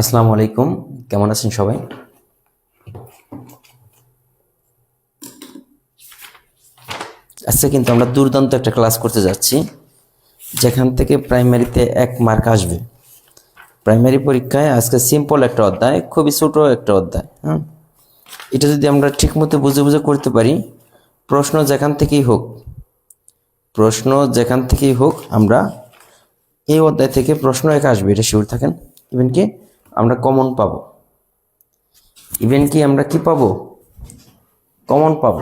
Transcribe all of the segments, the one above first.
আসসালামু আলাইকুম। কেমন আছেন সবাই? আজকে কিন্তু আমরা দুর্দান্ত একটা ক্লাস করতে যাচ্ছি, যেখান থেকে প্রাইমারিতে 1 মার্ক আসবে। প্রাইমারি পরীক্ষায় আজকে সিম্পল একটা অধ্যায়, খুবই ছোট একটা অধ্যায়। এটা যদি আমরা ঠিকমতো বুঝে বুঝে করতে পারি, প্রশ্ন যেখান থেকেই হোক প্রশ্ন যেখান থেকেই হোক আমরা এই অধ্যায় থেকে প্রশ্ন এক আসবে, এটা শিওর থাকেন। ইভেন কি আমরা কমন পাবো, কমন পাবো।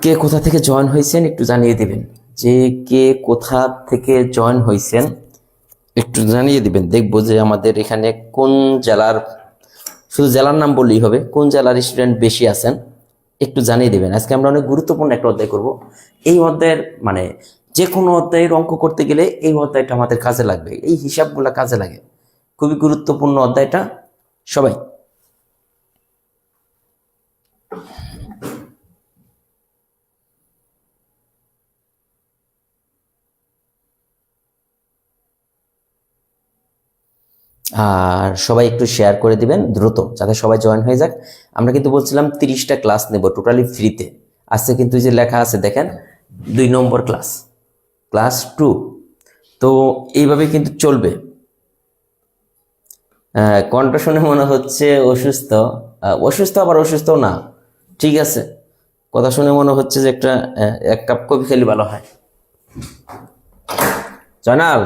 কে কোথা থেকে জয়েন হয়েছেন একটু জানিয়ে দিবেন। যে কে কোথা থেকে জয়েন হয়েছেন একটু জানিয়ে দিবেন, দেখবো যে আমাদের এখানে কোন জেলার, শুধু জেলার নাম বললেই হবে, কোন জেলার স্টুডেন্ট বেশি আছেন একটু জানিয়ে দিবেন। আজকে আমরা অনেক গুরুত্বপূর্ণ একটা অধ্যায় করব। এই অধ্যায়ের মানে যে কোনো অধ্যায়ের অঙ্ক করতে গেলে এই অধ্যায়টা আমাদের কাজে লাগবে, এই হিসাবগুলো কাজে লাগে। খুবই গুরুত্বপূর্ণ অধ্যায়টা। সবাই আর সবাই একটু শেয়ার করে দিবেন দ্রুত, যাতে সবাই জয়েন হয়ে যাক। আমরা কিন্তু বলছিলাম 30টা ক্লাস নেব টোটালি ফ্রিতে। আজকে কিন্তু যে লেখা আছে দেখেন, 2 নম্বর ক্লাস, ক্লাস 2। তো এইভাবে কিন্তু চলবে। কণ্ঠ শুনে মনে হচ্ছে অসুস্থ। অসুস্থ আবার অসুস্থ না, ঠিক আছে। কথা শুনে মনে হচ্ছে যে একটা 1 কাপ কফি খেলে ভালো হয়। Joynal,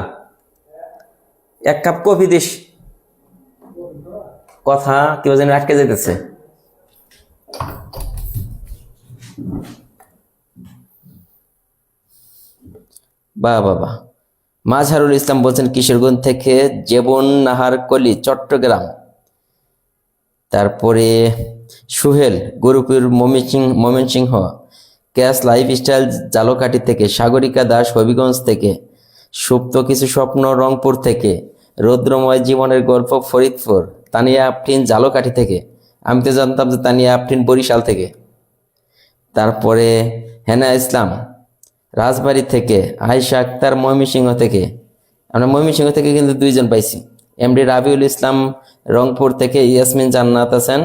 1 cup coffee this. কথা কেউ যেন আটকে যেতেছে। বাহ বাহ বাহ। মাজহারুল ইসলাম বলছেন কিশোরগঞ্জ থেকে, জেবন নাহার কলি চট্টগ্রাম, তারপরে সুহেল গরুপুর ময়মনসিংহ, ক্যাশ লাইফস্টাইল জালকাঠি থেকে, সাগরিকা দাস হবিগঞ্জ থেকে, সুপ্ত কিছু স্বপ্ন রংপুর থেকে, রৌদ্রময় জীবনের গল্প ফরিদপুর, তানিয়া আফরিন জালকাঠি থেকে। আমি তো জানতাম যে তানিয়া আফরিন বরিশাল থেকে। তারপরে হেনা ইসলাম রাজবাড়ী থেকে, আয়েশা আক্তার ময়মনসিংহ থেকে। আমরা ময়মনসিংহ থেকে কিন্তু 2 জন পাইছি। এমডি রাবিউল ইসলাম রংপুর থেকে, ইয়াসমিন জান্নাত আছেন।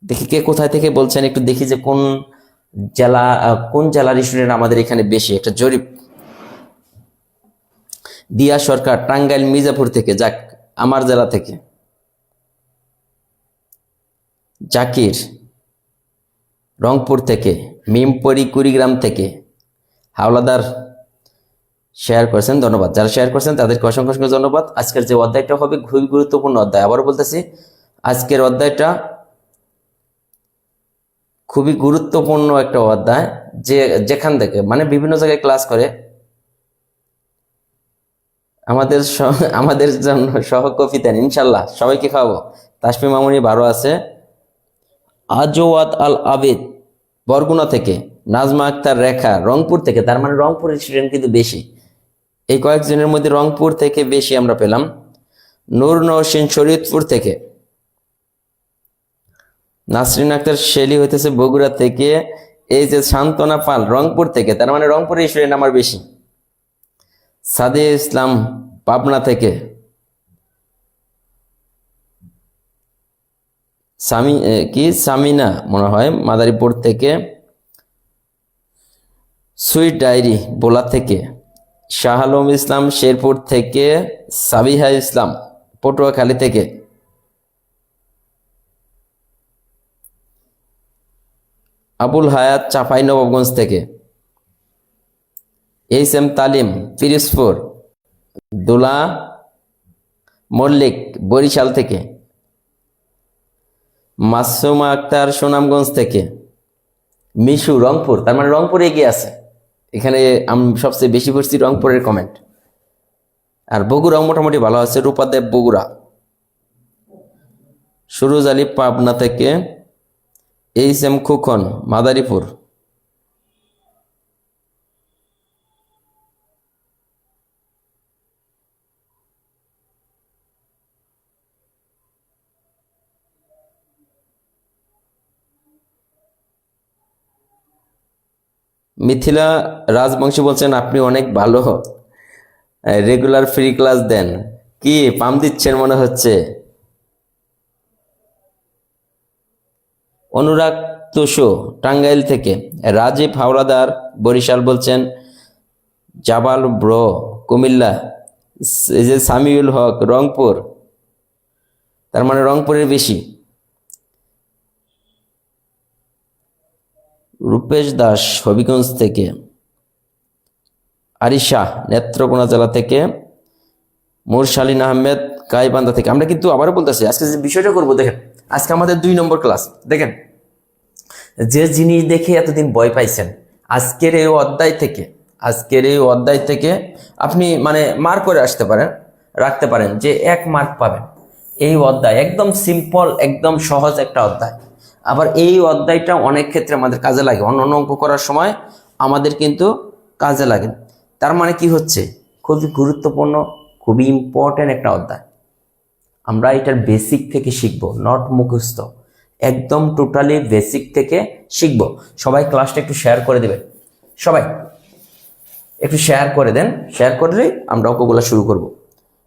দেখি কে কোথায় থেকে বলছেন, একটু দেখি যে কোন জেলার স্টুডেন্ট আমাদের এখানে বেশি, একটা জরিপ। দিয়া সরকার টাঙ্গাইল মির্জাপুর থেকে, যাক আমার জেলা থেকে। জাকির রংপুর থেকে, মিমপরি কুড়িগ্রাম থেকে। হাওলাদার শেয়ার করেছেন, ধন্যবাদ। যারা শেয়ার করেছেন তাদেরকে অসংখ্য অসংখ্য ধন্যবাদ। আজকের যে অধ্যায়টা হবে খুবই গুরুত্বপূর্ণ অধ্যায়, আবারও বলতেছি, আজকের অধ্যায়টা খুবই গুরুত্বপূর্ণ একটা অধ্যায়। যে যেখান থেকে মানে বিভিন্ন জায়গায় ক্লাস করে আমাদের জন্য সহ কফি দেন ইনশাল্লাহ, সবাইকে খাওয়াবো। তাসমি মামুনি ভালো আছে। আজওয়াত আল আবেদ বরগুনা থেকে, নাজমা আক্তার রেখা রংপুর থেকে, তার মানে রংপুরের স্টুডেন্ট কিন্তু বেশি। এই কয়েকজনের মধ্যে রংপুর থেকে বেশি আমরা পেলাম। নূর নওশিন শরীয়তপুর থেকে, নাসরিন আক্তার শেলি হইতেছে বগুড়া থেকে। এই যে সান্তনা পাল রংপুর থেকে, তার মানে রংপুরের স্টুডেন্ট আমার বেশি। সাদিয়া ইসলাম পাবনা থেকে, সামিনা মনে হয় মাদারীপুর থেকে, সুইট ডায়েরি বোলা থেকে, শাহ আলম ইসলাম শেরপুর থেকে, সাবিহা ইসলাম পটুয়াখালী থেকে, আবুল হায়াত চাঁপাইনবাবগঞ্জ থেকে, এইচ এম তালিম পিরিজপুর, দুলা মল্লিক বরিশাল থেকে, মাসুমা আক্তার সুনামগঞ্জ থেকে, মিশু রংপুর, তার মানে রংপুরে এগিয়ে আছে। এখানে আমি সবচেয়ে বেশি পড়ছি রংপুরের কমেন্ট। আর বগুড়াও মোটামুটি ভালো আছে, রূপাদেব বগুড়া। সুরুজ আলী পাবনা থেকে, এইচ এম খুকন মাদারীপুর। মিথিলা রাজবংশী বলছেন আপনি অনেক ভালো, রেগুলার ফ্রি ক্লাস দেন, কি পাম দিচ্ছেন মনে হচ্ছে। অনুরাগ তোষো টাঙ্গাইল থেকে, রাজীব হাওলাদার বরিশাল বলছেন জাবাল ব্রো কুমিল্লা, এই যে সামিউল হক রংপুর, তার মানে রংপুরের বেশি। রূপেশ দাস হবিগঞ্জ থেকে, আরিশা নেত্রকোনা জেলা থেকে, মুরশালিন আহমেদ গাইবান্ধা থেকে। আমরা কিন্তু আবারও বলতেছি আজকে যে বিষয়টা করবো, দেখেন আজকে আমাদের 2 নম্বর ক্লাস। দেখেন যে জিনিস দেখে এতদিন ভয় পাইছেন, আজকের এই অধ্যায় থেকে আপনি মানে মার্ক করে আসতে পারেন, রাখতে পারেন যে 1 মার্ক পাবেন। এই অধ্যায় একদম সিম্পল, একদম সহজ একটা অধ্যায়। আবার এই অধ্যায়টা অনেক ক্ষেত্রে আমাদের কাজে লাগে, অন্য অঙ্ক করার সময় আমাদের কিন্তু কাজে লাগে। তার মানে কি হচ্ছে, খুবই গুরুত্বপূর্ণ, খুবই ইম্পর্টেন্ট একটা অধ্যায়। আমরা এটার বেসিক থেকে শিখবো, নট মুখস্থ, একদম টোটালি বেসিক থেকে শিখবো। সবাই ক্লাসটা একটু শেয়ার করে দেবেন, সবাই একটু শেয়ার করে দেন, শেয়ার করলেই আমরা অঙ্কগুলো শুরু করব।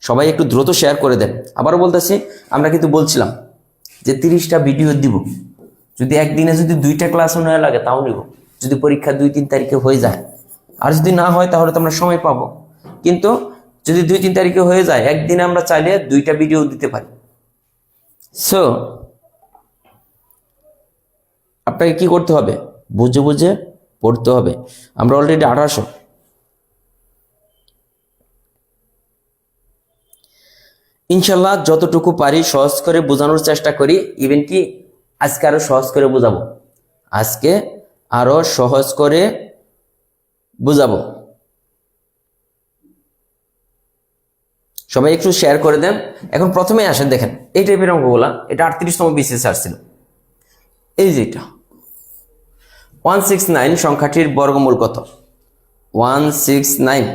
সবাই একটু দ্রুত শেয়ার করে দেন। আবারও বলতেছি, আমরা কিন্তু বলছিলাম যে 30টা ভিডিও দিব, যদি একদিনে যদি 2টা ক্লাসও নেওয়া লাগে তাও নিব, যদি পরীক্ষা 2-3 তারিখে হয়ে যায়। আর যদি না হয় তাহলে তো আমরা সময় পাবো, কিন্তু যদি 2-3 তারিখে হয়ে যায়, একদিনে আমরা চাইলে 2টা ভিডিও দিতে পারি। সো আপনাকে কি করতে হবে, বুঝে বুঝে পড়তে হবে। আমরা অলরেডি 1800। ইনশাল্লাহ যতটুকু পারি সহজ করে বোঝানোর চেষ্টা করি। ইভেন কি আজকে আরো সহজ করে বোঝাবো, আজকে আরো সহজ করে বোঝাবো। সবাই একটু শেয়ার করে দেন। এখন প্রথমে আসেন, দেখেন এই টাইপের অঙ্কগুলা, এটা 38তম বিসিএস আসছিল। এই যে এটা 169 সংখ্যাটির বর্গমূল কত? 169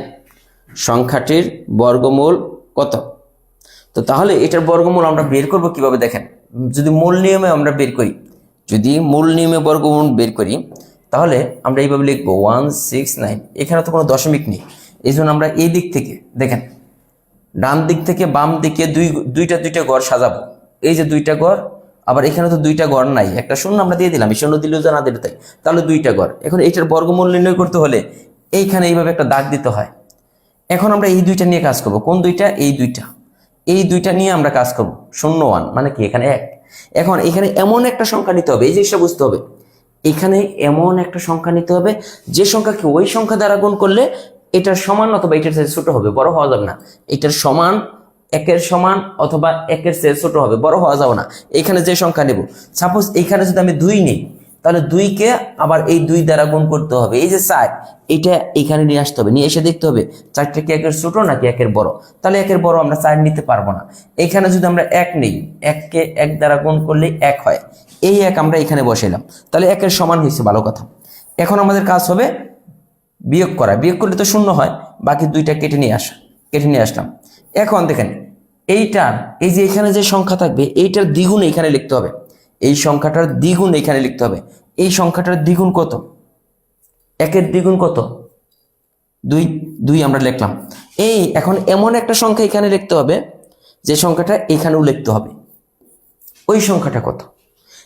সংখ্যাটির বর্গমূল কত? তো তাহলে এটার বর্গমূল আমরা বের করব কিভাবে, দেখেন যদি মূল নিয়মে আমরা বের করি, যদি মূল নিয়মে বর্গমূল বের করি, তাহলে আমরা এইভাবে লিখবো 169। এখানে তো কোনো দশমিক নেই, এই জন্য আমরা এই দিক থেকে, দেখেন ডান দিক থেকে বাম দিকে দুইটা ঘর সাজাবো। এই যে 2টা ঘর, আবার এখানে তো 2টা ঘর নাই, একটা শূন্য আমরা দিয়ে দিলাম, শূন্য দিলেও না দিলে তাই, তাহলে 2টা ঘর। এখন এইটার বর্গমূল নির্ণয় করতে হলে এইখানে এইভাবে একটা দাগ দিতে হয়। এখন আমরা এই 2টা নিয়ে কাজ করব। কোন 2টা? এই 2টা নিয়ে আমরা কাজ করব। 01 মানে কি, এখানে 1। এখন এখানে এমন একটা সংখ্যা নিতে হবে, এই জিনিসটা বুঝতে হবে, এখানে এমন একটা সংখ্যা নিতে হবে যে সংখ্যাকে ওই সংখ্যা দ্বারা গুণ করলে এটার সমান অথবা এটার চেয়ে ছোট হবে, বড় হওয়া যাবে না। এটার সমান, 1-এর সমান অথবা 1-এর চেয়ে ছোট হবে, বড় হওয়া যাবে না। এখানে যে সংখ্যা নেব, সাপোজ এখানে যদি আমি 2 নিই, তাহলে 2কে আবার এই 2 দ্বারা গুণ করতে হবে। এই যে 4, এটা এখানে নিয়ে আসতে হবে, নিয়ে এসে দেখতে হবে 4টা কি 1-এর ছোট নাকি 1-এর বড়। তাহলে 1-এর বড় আমরা 4 নিতে পারবো না। এখানে যদি আমরা 1 নিই, 1কে 1 দ্বারা গুণ করলে 1 হয়, এই 1 আমরা এখানে বসাইলাম, তাহলে 1-এর সমান হয়েছে, ভালো কথা। এখন আমাদের কাজ হবে বিয়োগ করা, বিয়োগ করলে তো 0 হয়, বাকি 2টা কেটে নিয়ে আসলাম। এখন দেখেন এইটার, এই যে এখানে যে সংখ্যা থাকবে এইটার দ্বিগুণ এখানে লিখতে হবে, এই সংখ্যাটার দ্বিগুণ এখানে লিখতে হবে। এই সংখ্যাটার দ্বিগুণ কত? 1-এর দ্বিগুণ কত? 2 আমরা লিখলাম। এখন এমন একটা সংখ্যা এখানে লিখতে হবে যে সংখ্যাটা এখানেও লিখতে হবে। ওই সংখ্যাটা কত?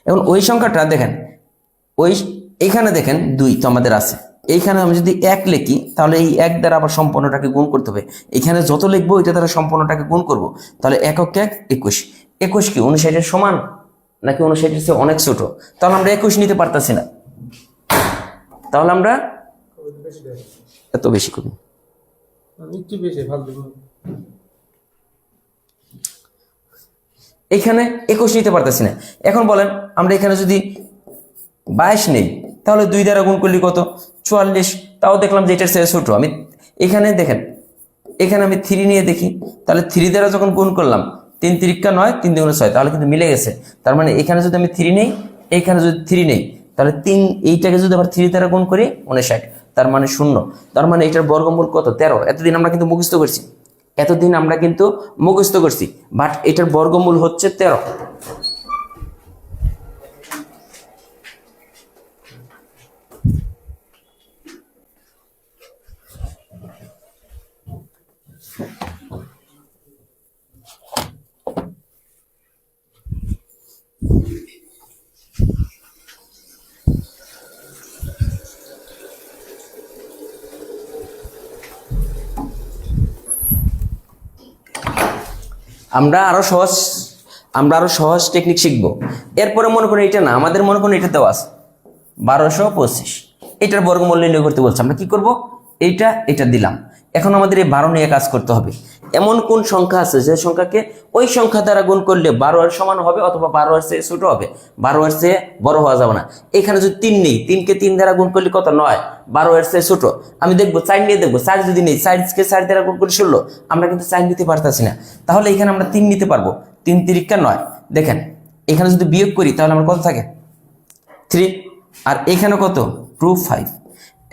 এখন ওই সংখ্যাটা দেখেন, এখানে দেখেন 2 তো আমাদের আছে, এইখানে আমি যদি 1 লিখি, তাহলে এই 1 দ্বারা আবার সম্পূর্ণটাকে গুণ করতে হবে। এখানে যত লিখবো এটা দ্বারা সম্পূর্ণটাকে গুণ করব, তাহলে 1 × 1 21। 21 কি 59-এর সমান নাকি 59-এর চেয়ে অনেক ছোট? তাহলে আমরা 21 নিতে পারতাছি না, তাহলে আমরা এত বেশি করি, এখানে 21 নিতে পারতেছি না। এখন বলেন আমরা এখানে যদি 22 নেই, তাহলে 2 দ্বারা গুণ করলে কত? 44। তাও দেখলাম যে এটার চেয়ে ছোট। আমি এখানে দেখেন, এখানে আমি 3 নিয়ে দেখি, তাহলে 3 দ্বারা যখন গুণ করলাম 3 × 3 = 9, 3 × 2 = 6, তাহলে কিন্তু মিলে গেছে। তার মানে এখানে যদি আমি 3 নেই, এইখানে যদি 3 নেই, তাহলে এইটাকে যদি আবার 3 দ্বারা গুণ করি 59, তার মানে 0। তার মানে এটার বর্গমূল কত? 13। এতদিন আমরা কিন্তু মুখস্থ করছি, বাট এটার বর্গমূল হচ্ছে 13। আমরা আরো সহজ আমরা আরো সহজ টেকনিক শিখবো। এরপরে মনে করেন এটা না, আমাদের মনে করেন এটা দেওয়া আছে 1225, এটার বর্গমূল নির্ণয় করতে বলছে। আমরা কি করব, এটা দিলাম। এখন আমাদের এই 12 নিয়ে কাজ করতে হবে। এমন কোন সংখ্যা আছে যে সংখ্যাকে ওই সংখ্যা দ্বারা গুণ করলে 12 এর সমান হবে অথবা 12 এর চেয়ে ছোট হবে, 12 এর চেয়ে বড় হওয়া যাবে না। এখানে যদি 3 নেই, 3 কে 3 দ্বারা গুণ করলে কত, 9, 12 এর চেয়ে ছোট। আমি দেখবো 4 নিয়ে দেখবো, 4 যদি নেই, 4 কে 4 দ্বারা গুণ করলে 16, আমরা কিন্তু 4 নিতে পারতাছি না। তাহলে এখানে আমরা 3 নিতে পারবো, 3 তিরিকা 9। দেখেন এখানে যদি বিয়োগ করি তাহলে আমার কত থাকে, 3, আর এখানে কত, 2, 5।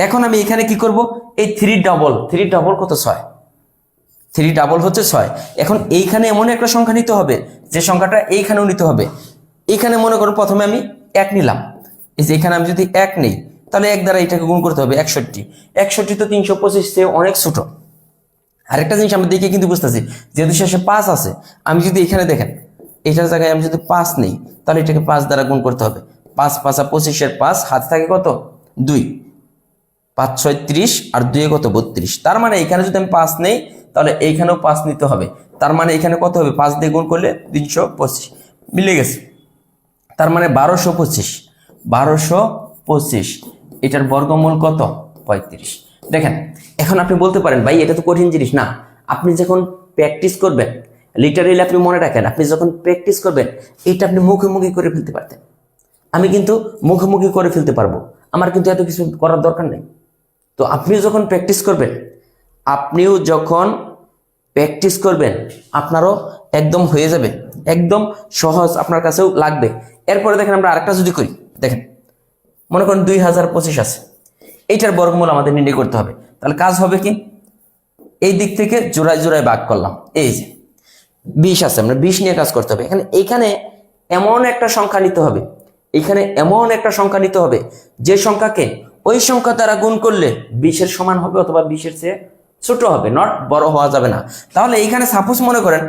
এখন আমি এখানে কি করব, এই 3 ডাবল কত, 6, 3 ডাবল হচ্ছে 6। এখন এইখানে এমন একটা সংখ্যা নিতে হবে যে সংখ্যাটা এইখানেও নিতে হবে। এইখানে মনে করুন প্রথমে আমি 1 নিলাম, এই যে এখানে আমি যদি 1 নেই তাহলে 1 দ্বারা এটাকে গুণ করতে হবে 61। 61 তো 325 চেয়ে অনেক ছোট। আরেকটা জিনিস আমরা দেখে কিন্তু বুঝতেছি, যেহেতু শেষে 5 আছে, আমি যদি এখানে দেখেন এটার জায়গায় আমি যদি 5 নেই তাহলে এটাকে 5 দ্বারা গুণ করতে হবে। 5 5 25 এর 5, হাতে থাকে কত, 2, 5 6 30, আর 2 কত, 32। তার মানে এখানে যদি আমি 5 নেই তাহলে এইখানেও 5 নিতে হবে। তার মানে এখানে কত হবে, 5 দিয়ে গুণ করলে 325, মিলে গেছে। তার মানে 1225, এটার বর্গমূল কত, 35। দেখেন এখন আপনি বলতে পারেন ভাই এটা তো কঠিন জিনিস না। আপনি যখন প্র্যাকটিস করবেন, লিটারেলি আপনি মনে রাখেন, আপনি যখন প্র্যাকটিস করবেন এটা আপনি মুখোমুখি করে ফেলতে পারতেন। আমি কিন্তু মুখোমুখি করে ফেলতে পারবো, আমার কিন্তু এত কিছু করার দরকার নেই। তো আপনি যখন প্র্যাকটিস করবেন, আপনারও একদম হয়ে যাবে, একদম সহজ আপনার কাছেও লাগবে। এরপরে দেখেন আমরা আরেকটা যদি করি, দেখেন মনে করেন 2025 আছে, এইটার বর্গমূল আমাদের নির্ণয় করতে হবে। তাহলে কাজ হবে কি, এই দিক থেকে জোড়ায় জোড়ায় ভাগ করলাম, এই যে 20 আছে, আমরা 20 নিয়ে কাজ করতে হবে। এখানে এমন একটা সংখ্যা নিতে হবে, যে সংখ্যাকে ওই সংখ্যা দ্বারা গুণ করলে 20 এর সমান হবে অথবা 20 এর চেয়ে ছোট হবে, নট বড় হওয়া যাবে না। তাহলে এইখানে সাপোজ মনে করেন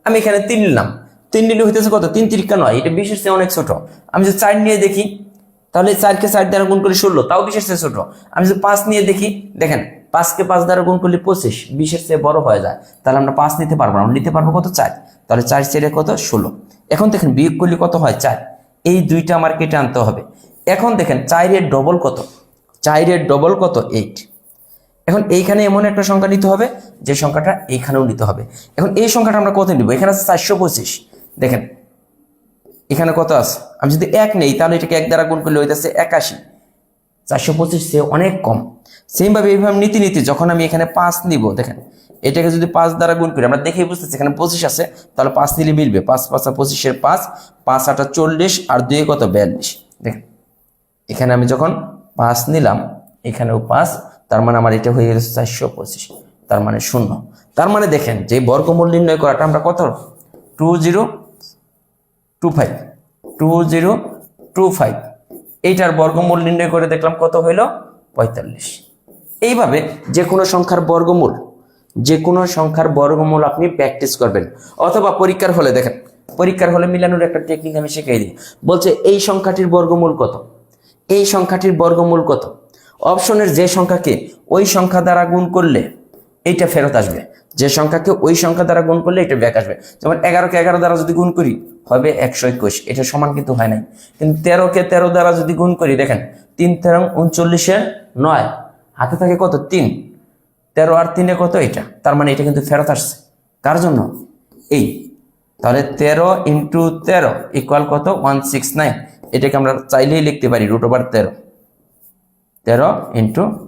আমি এখানে 3 নিলাম, 3 নিলে হইতেছে কত, 3 তিরিকা 9, এটা 20 এর চেয়ে অনেক ছোট। আমি যদি 4 নিয়ে দেখি তাহলে 4 কে 4 দ্বারা গুণ করলে 16, তাও 20 এর চেয়ে ছোট। আমি যদি 5 নিয়ে দেখি, দেখেন 5 কে 5 দ্বারা গুণ করলে 25, 20 এর চেয়ে বড় হয়ে যায়। তাহলে আমরা 5 নিতে পারবো না, আমরা নিতে পারবো কত, 4। তাহলে 4 চেয়ে কত, 16। এখন দেখেন বিয়োগ করলে কত হয়, 4। এই দুইটা আমার কেটে আনতে হবে। এখন দেখেন 4 এর ডবল কত, 8। এখন এইখানে এমন একটা সংখ্যা নিতে হবে যে সংখ্যাটা এইখানেও নিতে হবে। এখন এই সংখ্যাটা আমরা কত নিব, এখানে আছে 425। দেখেন এখানে কত আছে, আমি যদি 1 নেই তাহলে এটাকে 1 দ্বারা গুণ করলে হইতেছে 81। 425 সে অনেক কম। সেমভাবে এইভাবে নীতি যখন আমি এখানে 5 নিব, দেখেন এটাকে যদি 5 দ্বারা গুণ করি, আমরা দেখেই বুঝতেছি এখানে 25 আছে, তাহলে 5 নিলে মিলবে। 5 5 25 এর 5, 5 8 40, আর 2 কত, 42। দেখেন এখানে আমি যখন 5 নিলাম, এখানেও 5, তার মানে আমার এটা হয়ে গেছে 425, তার মানে 0। তার মানে দেখেন যে বর্গমূল নির্ণয় করাটা আমরা কত, 2025, এইটার বর্গমূল নির্ণয় করে দেখলাম কত হইল, 45। এইভাবে যে কোনো সংখ্যার বর্গমূল আপনি প্র্যাকটিস করবেন। অথবা পরীক্ষার হলে দেখেন, পরীক্ষার হলে মিলানোর একটা টেকনিক আমি শিখিয়ে দিই। বলছে এই সংখ্যাটির বর্গমূল কত, অপশনের যে সংখ্যাকে ওই সংখ্যা দ্বারা গুণ করলে এইটা ফেরত আসবে, যে সংখ্যাকে ওই সংখ্যা দ্বারা গুণ করলে এটা ব্যাক আসবে। যেমন 11 কে 11 দ্বারা যদি গুণ করি হবে 121, এটা সমান কিন্তু হয় নাই। কিন্তু 13 কে 13 দ্বারা যদি গুণ করি, দেখেন 3 13 39 এর 9, হাতে থাকে কত, 3, 13 আর 3 কত, এটা। তার মানে এটা কিন্তু ফেরত আসছে, কার জন্য, এই। তাহলে 13 × 13 ইকুয়াল কত, 169। এটাকে আমরা চাইলেই লিখতে পারি √13, 13 ×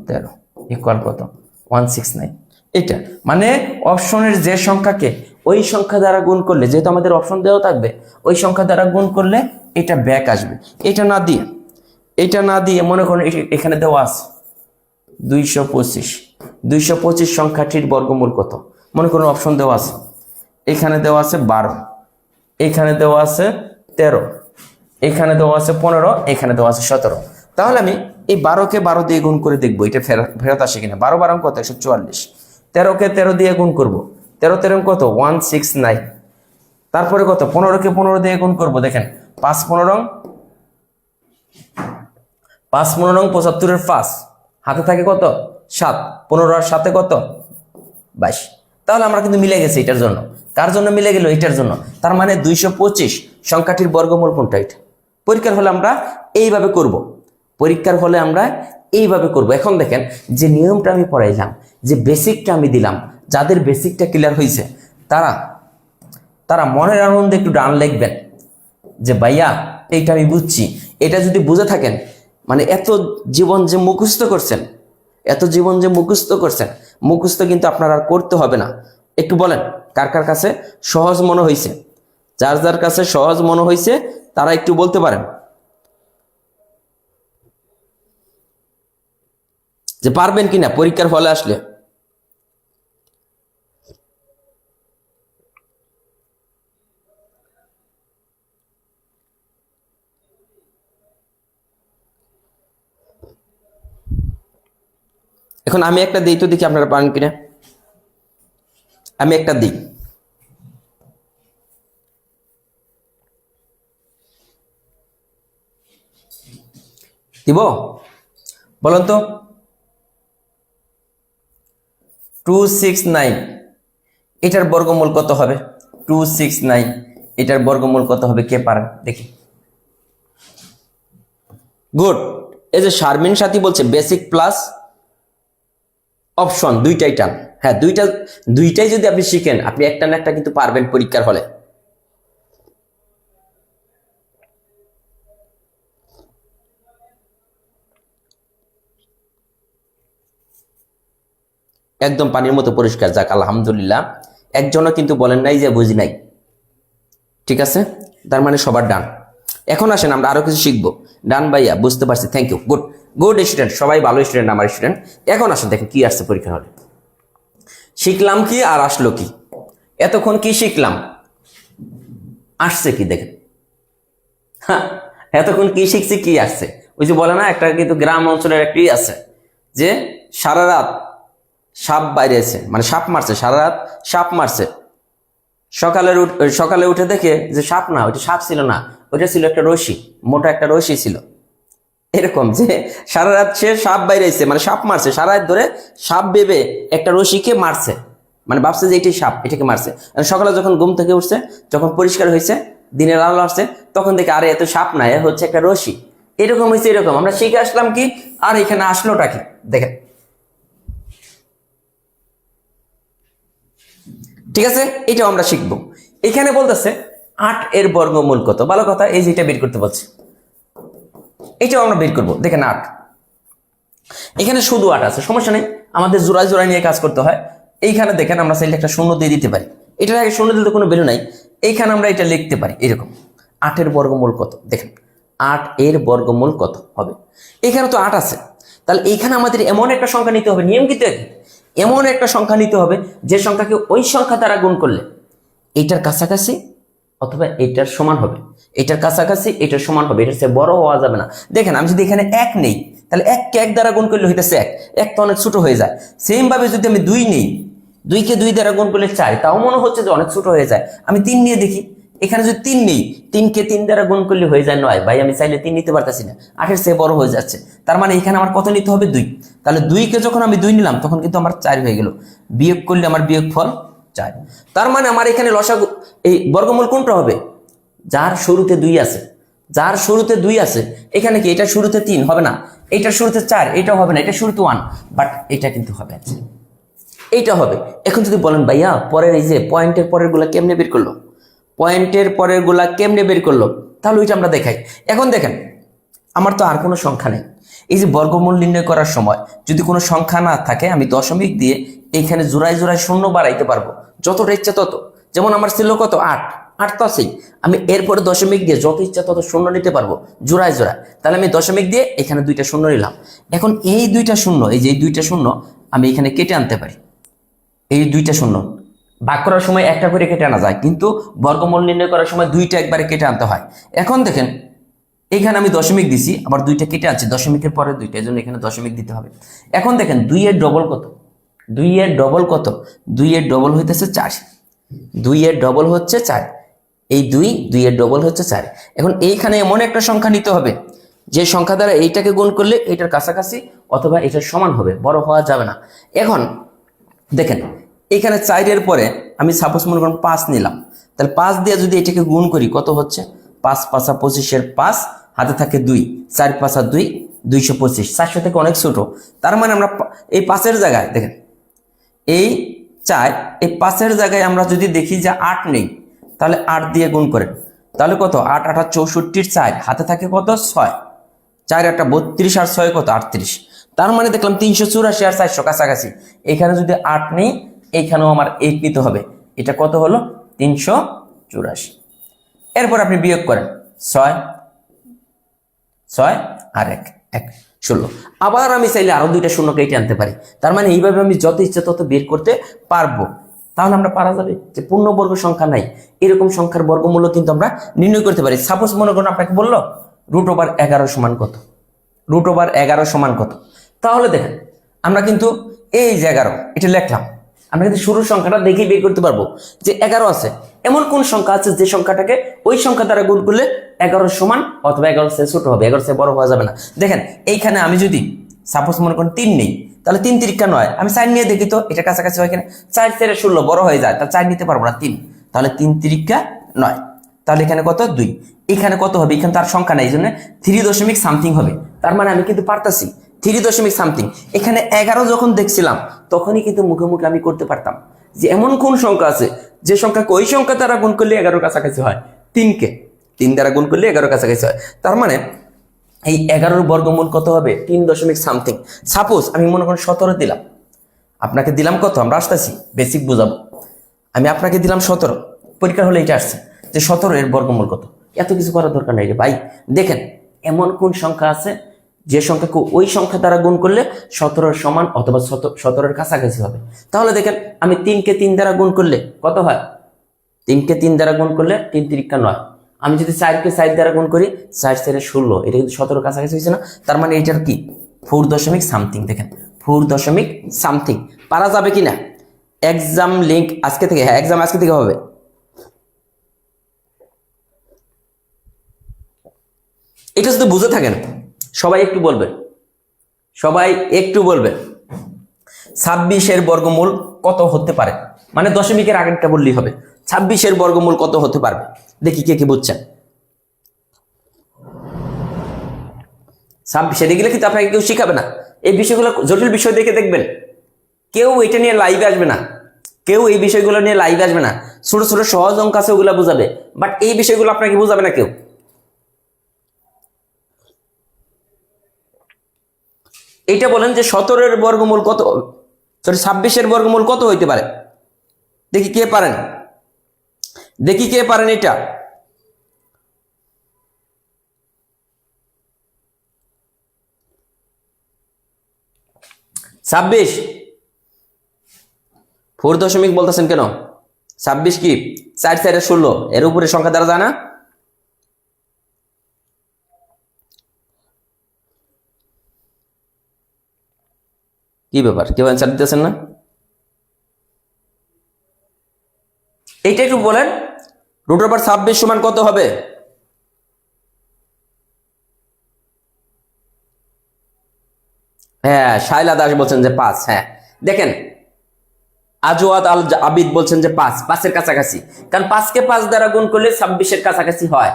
13 ইকুয়াল কত, 169। এটা মানে অপশনের যে সংখ্যাকে ওই সংখ্যা দ্বারা গুণ করলে, যেহেতু আমাদের অপশন দেওয়া থাকবে, ওই সংখ্যা দ্বারা গুণ করলে এটা ব্যাক আসবে। এটা না দিয়ে মনে করেন এখানে দেওয়া আছে 225 সংখ্যাটির বর্গমূল কত, মনে করুন অপশন দেওয়া আছে, এখানে দেওয়া আছে 12, এখানে দেওয়া আছে 13, এখানে দেওয়া আছে 15, এখানে দেওয়া আছে 17। তাহলে আমি এই 12 কে 12 দিয়ে গুণ করে দেখবো এটা ফেরত আসে কিনা। 12 12 কত, 144। 13 কে 13 দিয়ে গুণ করবো, 13 13 কত, 169। তারপরে কত, 15 কে 15 দিয়ে গুণ করবো, দেখেন 5 15 75 এর 5, হাতে থাকে কত, 7, 15 আর 7 কত, 22। তাহলে আমরা কিন্তু মিলে গেছি এটার জন্য। কার জন্য মিলে গেল? এটার জন্য। তার মানে 225 সংখ্যাটির বর্গমূল কোনটা? এটা। পরীক্ষার হলে আমরা এইভাবে করব, পরীক্ষার হলে আমরা এইভাবে করব। এখন দেখেন যে নিয়মটা আমি পড়াইলাম, যে বেসিকটা আমি দিলাম, যাদের বেসিকটা ক্লিয়ার হয়েছে তারা তারা মনের আনন্দে একটু ডান লিখবেন যে ভাইয়া এইটা আমি বুঝছি। এটা যদি বুঝে থাকেন, মানে এত জীবন যে মুখস্থ করছেন, এত জীবন যে মুখস্থ করছেন, মুখস্থ কিন্তু আপনার আর করতে হবে না। একটু বলেন কার কার কাছে সহজ মনে হয়েছে? যার যার কাছে সহজ মনে হয়েছে তারা একটু বলতে পারেন যে পারবেন কিনা পরীক্ষার হলে আসলে। এখন আমি একটা দিই তো, দেখি আপনারা পারেন কিনা। আমি একটা দিই, দিব, বলুন তো। 269 এটার বর্গমূল কত হবে? 269 এটার বর্গমূল কত হবে? কে পারেন দেখি? গুড। এই যে শারমিন সাথী বলছে বেসিক প্লাস অপশন দুইটাই টান। হ্যাঁ, দুইটাই যদি আপনি শিখেন, আপনি একটা না একটা কিন্তু পারবেন পরীক্ষার হলে। একদম পানির মতো পরিষ্কার। যাক, আলহামদুলিল্লাহ। একজনও কিন্তু বলেন নাই যে বুঝি নাই। ঠিক আছে, তার মানে সবার ডান। এখন আসেন আমরা আরো কিছু শিখবো। ডান ভাইয়া, বুঝতে পারছি, thank you. Good good student, সবাই ভালো স্টুডেন্ট, আমার স্টুডেন্ট। এখন আসেন দেখেন কি আসছে পরীক্ষার হলে। শিখলাম কি আর আসলো কি? এতক্ষণ কি শিখলাম, আসছে কি দেখেন। হ্যাঁ, এতক্ষণ কি শিখছি, কি আসছে? ওই যে বলে না, একটা কিন্তু গ্রাম অঞ্চলের একটি আছে যে সারা রাত সাপ বাইরেছে, মানে সাপ মারছে, সারা রাত সাপ মারছে। সকালে উঠে দেখে যে সাপ না, ওইটা সাপ ছিল না, ওইটা ছিল একটা রশি, মোটা একটা রশি ছিল। এরকম যে সারা রাত সে সাপ বাইরেছে, মানে সাপ মারছে, সারা রাত ধরে সাপ ভেবে একটা রশিকে মারছে, মানে ভাবছে যে এটাই সাপ, এটাকে মারছে। সকালে যখন ঘুম থেকে উঠছে, যখন পরিষ্কার হয়েছে, দিনের আলো আসছে, তখন দেখে আরে এত সাপ না, এ হচ্ছে একটা রশি। এরকম হয়েছে। এরকম আমরা শিখে আসলাম কি, আর এখানে আসলোটা কি দেখেন। ঠিক আছে, এটাও আমরা শিখবো। এখানে বলতেছে 8 এর বর্গমূল কত? ভালো কথা, এই যে এটা বের করতে বলছে, এটাও আমরা বের করবো। দেখেন 8, এখানে শুধু 8 আছে, সমস্যা নেই, আমাদের জোড়ায় জোড়ায় নিয়ে কাজ করতে হয়। এইখানে দেখেন আমরা চাইলে একটা শূন্য দিয়ে দিতে পারি, এটার আগে শূন্য দিতে কোনো ভ্যালু নাই। এইখানে আমরা এটা লিখতে পারি এরকম। 8 এর বর্গমূল কত? দেখেন 8 এর বর্গমূল কত হবে? এখানে তো 8 আছে, তাহলে এইখানে আমাদের এমন একটা সংখ্যা নিতে হবে, নিয়ম কিন্তু একই। এমন একটা সংখ্যা নিতে হবে যে সংখ্যাকে ওই সংখ্যা দ্বারা গুণ করলে এইটার কাছাকাছি অথবা এটার সমান হবে, এটার কাছাকাছি এটার সমান হবে, এটার চেয়ে বড় হওয়া যাবে না। দেখেন আমি যদি এখানে 1 নেই, তাহলে 1 কে 1 দ্বারা গুণ করলে হইতেছে 1, 1 তো অনেক ছোট হয়ে যায়। সেম ভাবে যদি আমি 2 নেই, 2 কে 2 দ্বারা গুণ করলে 4, তাও মনে হচ্ছে যে অনেক ছোট হয়ে যায়। আমি 3 নিয়ে দেখি, এখানে যদি 3 নেই, 3 কে 3 দ্বারা গুণ করলে হয়ে যায় 9। ভাই আমি চাইলে 3 নিতে পারতেছি না, 8 এর চেয়ে বড় হয়ে যাচ্ছে। তার মানে এখানে আমার কত নিতে হবে? 2। তাহলে 2 কে যখন আমি 2 নিলাম, তখন কিন্তু আমার 4 হয়ে গেল। বিয়োগ করলে আমার বিয়োগফল 4। তার মানে আমার এখানে লসাগু, এই বর্গমূল কোনটা হবে? যার শুরুতে 2 আছে, যার শুরুতে 2 আছে। এখানে কি এটা শুরুতে 3 হবে না, এটা শুরুতে 4, এটাও হবে না, এটা শুরুতে 1, বাট এটা কিন্তু হবে, এইটা হবে। এখন যদি বলেন ভাইয়া পরের এই যে পয়েন্টের পরের গুলা কেমনে বের করলো, পয়েন্টের পরের গুলা কেমনে বের করলো, তাহলে ওইটা আমরা দেখাই। এখন দেখেন আমার তো আর কোনো সংখ্যা নেই। এই যে বর্গমূল নির্ণয় করার সময় যদি কোনো সংখ্যা না থাকে, আমি দশমিক দিয়ে এইখানে জোড়ায় জোড়ায় শূন্য বাড়াইতে পারবো, যতটা ইচ্ছা তত। যেমন আমার ছিল কত? 8 তো আছেই, আমি এরপরে দশমিক দিয়ে যত ইচ্ছা তত শূন্য নিতে পারবো জোড়ায় জোড়ায়। তাহলে আমি দশমিক দিয়ে এখানে 2টা শূন্য নিলাম। এখন এই 2টা শূন্য, এই যে এই 2টা শূন্য আমি এখানে কেটে আনতে পারি। এই 2টা শূন্য ভাগ করার সময় একটা করে কেটে আনা যায়, কিন্তু বর্গমূল নির্ণয় করার সময় 2টা একবারে কেটে আনতে হয়। এখন দেখেন এখানে আমি দশমিক দিছি, আবার 2টা কেটে আনছি, দশমিকের পরে 2টা, এই জন্য এখানে দশমিক দিতে হবে। এখন দেখেন 2 এর ডবল কত? 2 এর ডবল কত? 2 এর ডবল হইতেছে 4, 2 এর ডবল হচ্ছে 4, এই 2 এর ডবল হচ্ছে 4। এখন এইখানে এমন একটা সংখ্যা নিতে হবে যে সংখ্যা দ্বারা এইটাকে গুণ করলে এটার কাছাকাছি অথবা এটার সমান হবে, বড় হওয়া যাবে না। এখন দেখেন এখানে 4 পরে আমি সাপোজ মনে করুন 5 নিলাম, তাহলে 5 দিয়ে যদি এটাকে গুণ করি কত হচ্ছে, 5 5 25 5, হাতে থাকে 2, 4 5 2, 225, 400 থেকে অনেক ছোট। তার মানে আমরা এই 5-এর জায়গায় দেখেন এই 4, এই 5-এর জায়গায় আমরা যদি দেখি যে 8 নেই, তাহলে 8 দিয়ে গুণ করেন, তাহলে কত, 8 8 64, 4 হাতে থাকে কত 6, 4 8 32 আর 6 কত 38। তার মানে দেখলাম 384 আর 400 কাছাকাছি। এখানে যদি 8 নেই, এইখানেও আমার 8 নিতে হবে। এটা কত হলো 384। এরপর আপনি বিয়োগ করেন 6 6 আর 1 1 16। আবার আমি চাইলে আরো 2টা শূন্য কেটে আনতে পারি। তার মানে এইভাবে আমি যত ইচ্ছা তত বের করতে পারবো। তাহলে আমরা পারা যাবে যে পূর্ণবর্গ সংখ্যা নাই, এরকম সংখ্যার বর্গমূল্য কিন্তু আমরা নির্ণয় করতে পারি। সাপোজ মনে করুন আপনাকে বললো √11 সমান কত, √11 সমান কত। তাহলে দেখেন আমরা কিন্তু এই যে 11 এটা লিখলাম, আমরা কিন্তু শুরুর সংখ্যাটা দেখেই বের করতে পারবো যে 11 আছে। এমন কোন সংখ্যা আছে যে সংখ্যাটাকে ওই সংখ্যা দ্বারা গুণ করলে 11 সমান অথবা 11 চেয়ে ছোট হবে, 11 চেয়ে বড় হওয়া যাবে না। দেখেন এইখানে আমি যদি সাপোজ মনে করেন 3 নেই, তাহলে 3 3 9, আমি 4 নিয়ে দেখি তো এটা কাছাকাছি হয় কিনা। 4 4 16 বড় হয়ে যায়, তাহলে 4 নিতে পারবো না, 3, তাহলে 3 3 9, তাহলে এখানে কত 2, এখানে কত হবে, এখানে তার সংখ্যা নাই, এই জন্য 3 সামথিং হবে। তার মানে আমি কিন্তু পারতাছি 3 সামথিং। এখানে 11 যখন দেখছিলাম তখনই কিন্তু মুখে মুখে আমি করতে পারতাম যে এমন কোন সংখ্যা আছে যে সংখ্যাকে ওই সংখ্যা দ্বারা গুণ করলে 11 কাছাকাছি হয়, 3কে 3 দ্বারা গুণ করলে 11 কাছাকাছি হয়। তার মানে এই 11 বর্গমূল কত হবে 3 সামথিং। সাপোজ আমি মনে করেন 17 দিলাম, আপনাকে দিলাম কত, আমরা আসতেছি বেসিক বোঝাবো। আমি আপনাকে দিলাম 17, পরীক্ষা হলে এটা আসছে যে 17 এর বর্গমূল কত। এত কিছু করার দরকার নাই রে ভাই। দেখেন এমন কোন সংখ্যা আছে যে সংখ্যাকে ওই সংখ্যা দ্বারা গুণ করলে 17 সমান অথবা 17 কাছাকাছি হবে। তাহলে দেখেন আমি 3কে 3 দ্বারা গুণ করলে কত হয়, 3কে 3 দ্বারা গুণ করলে 3 3 9। আমি যদি 4কে 4 দ্বারা গুণ করি 4 4 16, এটা কিন্তু 17 কাছাকাছি হয়েছে না। তার মানে এটার কি 4 সামথিং। দেখেন 4 সামথিং। পারা যাবে কিনা, এক্সাম লিংক আজকে থেকে, হ্যাঁ এক্সাম আজকে থেকে হবে। এটা যদি বুঝে থাকেন সবাই একটু বলবেন, সবাই একটু বলবেন 26 বর্গমূল কত হতে পারে, মানে দশমিকের আগেরটা বললেই হবে। 26 বর্গমূল কত হতে পারবে, দেখি কে কি বুঝছেন। 26 এগুলো কিন্তু আপনাকে কেউ শিখাবে না। এই বিষয়গুলো জটিল বিষয় দেখে দেখবেন কেউ এটা নিয়ে লাইভে আসবে না, কেউ এই বিষয়গুলো নিয়ে লাইভে আসবে না। ছোট ছোট সহজ অঙ্ক আছে ওগুলা বুঝাবে, বাট এই বিষয়গুলো আপনাকে বুঝাবে না কেউ। এইটা বলেন যে 17 বর্গমূল কত, সরি 26 বর্গমূল কত হইতে পারে, দেখি কে পারেন, দেখি কে পারেন এটা। ছাব্বিশ 4 বলতেছেন কেন, 26 কি 4 4 16, এর উপরে সংখ্যা দ্বারা যায় না। কি ব্যাপার, কেউ অ্যান্সার দিতেছেন না? এইটা একটু বলেন √26 সমান কত হবে। হ্যাঁ শাইলা দাস বলছেন যে 5। হ্যাঁ দেখেন আজওয়াদ আল আবিদ বলছেন যে 5 এর কাছাকাছি, কারণ 5কে 5 দ্বারা গুণ করলে 26 কাছাকাছি হয়।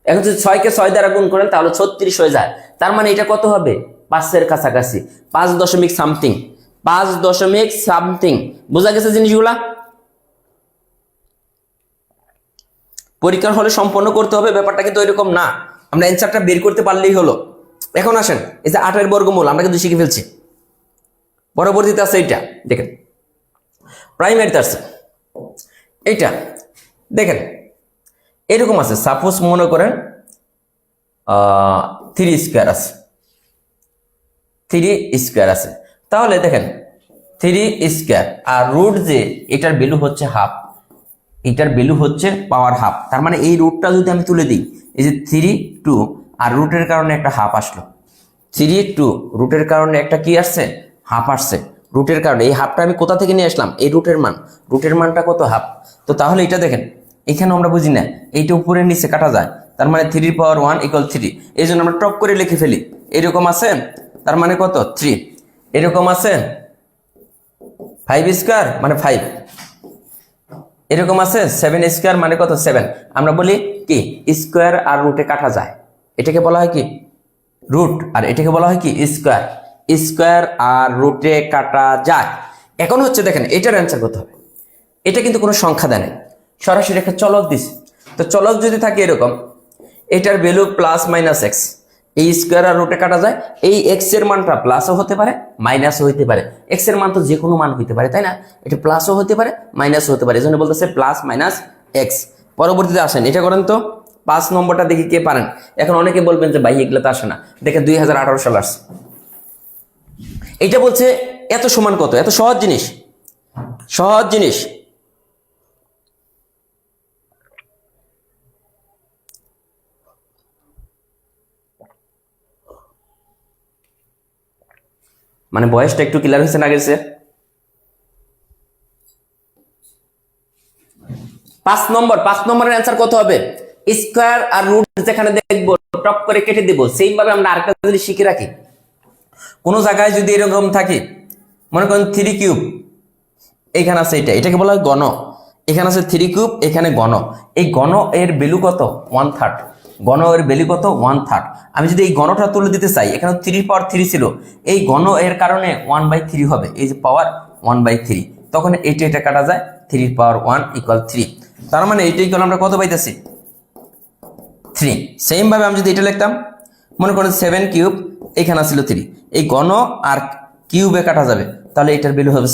এখন যদি 6কে 6 দ্বারা গুণ করেন তাহলে 36 হয়ে যায়। তার মানে এটা কত হবে 5 কাছাকাছি, 5 সামথিং, 5 সামথিং। বোঝা গেছে জিনিসগুলা? পরীক্ষার হলে সম্পন্ন করতে হবে, ব্যাপারটা কিন্তু এরকম না। আমরা অ্যান্সারটা বের করতে পারলেই হলো। এখন আসেন এই যে 8 বর্গমূল আমরা কিন্তু শিখে ফেলছি, পরবর্তীতে আছে এইটা দেখেন, প্রাইমারিতে আছে এইটা দেখেন এরকম আছে। সাপোজ মনে করেন 3 স্কয়ার আছে, 3 স্কয়ার আছে। তাহলে দেখেন 3 স্কয়ার আর রুট যে এটার ভ্যালু হচ্ছে হাফ, এটার ভ্যালু হচ্ছে পাওয়ার হাফ। তার মানে এই রুটটা যদি আমি তুলে দিই, এই যে 3 2 আর রুটের কারণে একটা হাফ আসলো, 3 2 রুটের কারণে একটা কি আসছে হাফ আসছে। রুটের কারণে এই হাফটা আমি কোথা থেকে নিয়ে আসলাম, এই রুটের মান, রুটের মানটা কত হাফ। তো তাহলে এটা দেখেন এখানে আমরা বুঝি না, এইটা উপরে নিচে কাটা যায়, তার মানে 3 = 1 3। এই জন্য আমরা টপ করে লিখে ফেলি, এরকম আছে তার মানে কত 3, এরকম আছে 5 স্কোয়ার মানে 5, এরকম আছে 7 স্কোয়ার মানে কত 7। আমরা বলি কি স্কোয়ার আর রুটে কাটা যায়, এটাকে বলা হয় কি রুট, আর এটাকে বলা হয় কি স্কোয়ার। স্কোয়ার আর রুটে কাটা যায়। এখন হচ্ছে দেখেন এটার অ্যান্সার করতে হবে। এটা কিন্তু কোনো সংখ্যা দেয় নাই, সরাসরি একটা চলক দিছে। তো চলক যদি থাকে এরকম, এটার ভ্যালু প্লাস মাইনাস এক্স, এই স্কোয়ার আর রুটে কাটা যায়। এই এক্স এর মানটা প্লাসও হতে পারে মাইনাসও হতে পারে। এক্স এর মান তো যে কোনো মান হতে পারে, তাই না? এটা প্লাসও হতে পারে মাইনাসও হতে পারে, এই জন্য বলতেছে প্লাস মাইনাস এক্স। পরবর্তীতে আসেন, এটা করেন তো 5 নম্বরটা দেখি কে পারেন। এখন অনেকে বলবেন যে ভাই এগুলো তো আসে না, দেখেন 2018 সাল আসছে। এটা বলছে এত সমান কত, এত সহজ জিনিস, সহজ জিনিস। মানে বয়সটা একটু ক্লিয়ার হয়েছে না গেছে? 5 নম্বরের অ্যান্সার কত হবে? স্কোয়ার আর রুট যেখানে দেখবো টপ করে কেটে দেবো। সেইম ভাবে আমরা আরেকটা যদি শিখে রাখি, কোন জায়গায় যদি এরকম থাকে, মনে করেন 3 কিউব এখানে আছে, এটাকে বলা হয় ঘন। এখানে আছে 3 কিউব, এখানে ঘন। এই ঘন এর ভ্যালু কত 1/3, ঘন এর ভ্যালু কত 1/3। আমি যদি এই ঘনটা তুলে দিতে চাই, এখানে 3 পাওয়ার 3 ছিল, এই ঘন এর কারণে 1/3 হবে, এই যে পাওয়ার 1/3, তখন এটা কাটা যায়, 3 পাওয়ার 1 ইকুয়াল 3। তার মানে এইটা ইকুয়াল আমরা কত পাইতেছি 3। সেম ভাবে আমি যদি এটা লিখতাম, মনে করেন 7 কিউব, এখানে ছিল 3, এই ঘন আর কিউবে কাটা যাবে, তাহলে এটার ভ্যালু হবে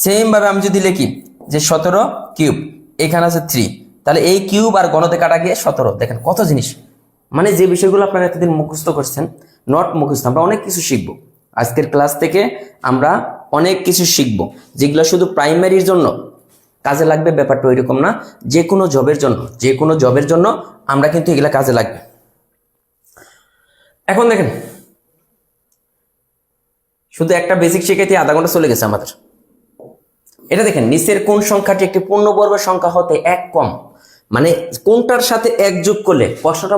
সেম ভাবে আমি যদি লিখি যে 17 কিউব, এখানে আছে 3, তাহলে এই কিউব আর ঘনতে কাটা গিয়ে 17। দেখেন কত জিনিস, মানে যে বিষয়গুলো আপনারা এতদিন মুখস্থ করছেন, নট মুখস্থ, আমরা অনেক কিছু শিখবো আজকের ক্লাস থেকে। আমরা অনেক কিছু শিখবো যেগুলো শুধু প্রাইমারির জন্য কাজে লাগবে, ব্যাপারটা ওইরকম না। যে কোনো জবের জন্য আমরা কিন্তু এগুলা কাজে লাগবে। এখন দেখেন, শুধু একটা বেসিক শিখাইতে আধা ঘন্টা চলে গেছে আমাদের। এটা দেখেন, নিচের কোন সংখ্যাটি একটি পূর্ণবর্গ সংখ্যা হতে 1 কম, মানে কোনটার সাথে 1 যোগ করলে, প্রশ্নটা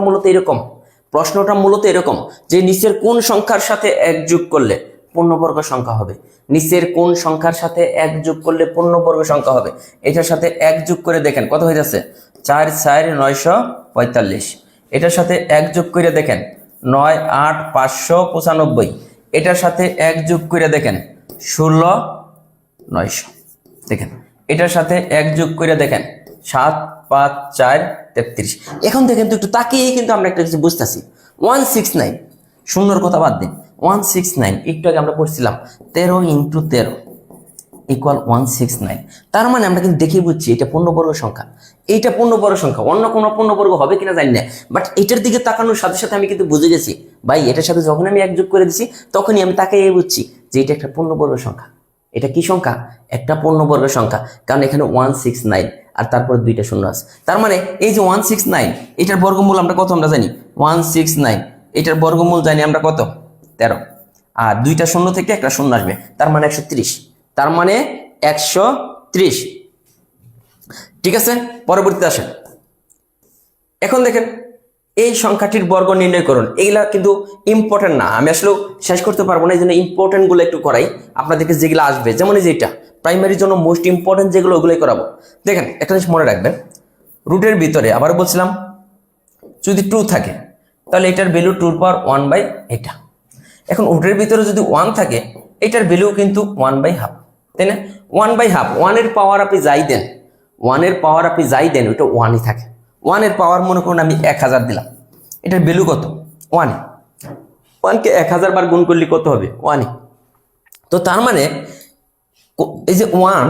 মূলত এরকম যে নিচের কোন সংখ্যার সাথে 1 যোগ করলে পূর্ণবর্গ সংখ্যা হবে। নিচের কোন সংখ্যার সাথে 1 যোগ করলে পূর্ণবর্গ সংখ্যা হবে, এটার সাথে 1 যোগ করে দেখেন কত হয়ে যাচ্ছে 4 4 945। এটার সাথে 1 যোগ করে দেখেন 9 8 595। এটার সাথে 1 যোগ করে দেখেন 16 900। দেখেন এটার সাথে 1 যোগ করে দেখেন 7 5 4 33। এখন দেখেন তো একটু তাকিয়ে কিন্তু আমরা একটা কিছু বুঝতেছি। 169, সুন্দর কথা বাদ দিন, 169 একটু আগে আমরা পড়ছিলাম 13 × 13 ইকুয়াল 169। তার মানে আমরা কিন্তু দেখে বুঝছি এটা পূর্ণবর্গ সংখ্যা, এইটা পূর্ণবর্গ সংখ্যা। অন্য কোনো পূর্ণবর্গ হবে কিনা জানি না, বাট এটার দিকে তাকানোর সাথে সাথে আমি কিন্তু বুঝে গেছি ভাই, এটার সাথে যখন আমি 1 যোগ করে দিছি তখনই আমি তাকে বুঝছি যে এটা একটা পূর্ণবর্গ সংখ্যা। এটা কি সংখ্যা? একটা পূর্ণবর্গ সংখ্যা, কারণ এখানে 169 আর তারপর 2টা শূন্য আছে। তার মানে এই যে 169, এটার বর্গমূল আমরা কত আমরা জানি 169, এটার বর্গমূল জানি আমরা কত 13, আর 2টা শূন্য থেকে একটা শূন্য আসবে, তার মানে 130, তার মানে 130। ঠিক আছে, পরবর্তীতে আসেন। এখন দেখেন এই সংখ্যাটির বর্গ নির্ণয় করুন। এগুলা কিন্তু ইম্পর্টেন্ট না, আমি আসলে শেষ করতে পারবো না, এই জন্য ইম্পর্টেন্ট গুলো একটু করাই আপনাদেরকে, যেগুলো আসবে। যেমন এই যে এটা প্রাইমারির জন্য মোস্ট ইম্পর্টেন্ট যেগুলো, ওগুলোই করাবো। দেখেন একটা জিনিস মনে রাখবেন, রুটের ভিতরে আবার বলছিলাম যদি 2 থাকে তাহলে এটার ভ্যালু 2 পাওয়ার 1 এটা। এখন রুটের ভিতরে যদি 1 থাকে, এটার ভ্যালু কিন্তু 1/2, তাই না? 1/2, 1 এর পাওয়ার আপনি যাই দেন, 1 এর পাওয়ার আপনি যাই দেন, ওইটা 1ই থাকে। 1 এর পাওয়ার মনে করুন আমি 1000 দিলাম, এটার ভ্যালু কত 1। 1কে 1000 বার গুণ করলে কত হবে 1। তো তার মানে এই যে 1,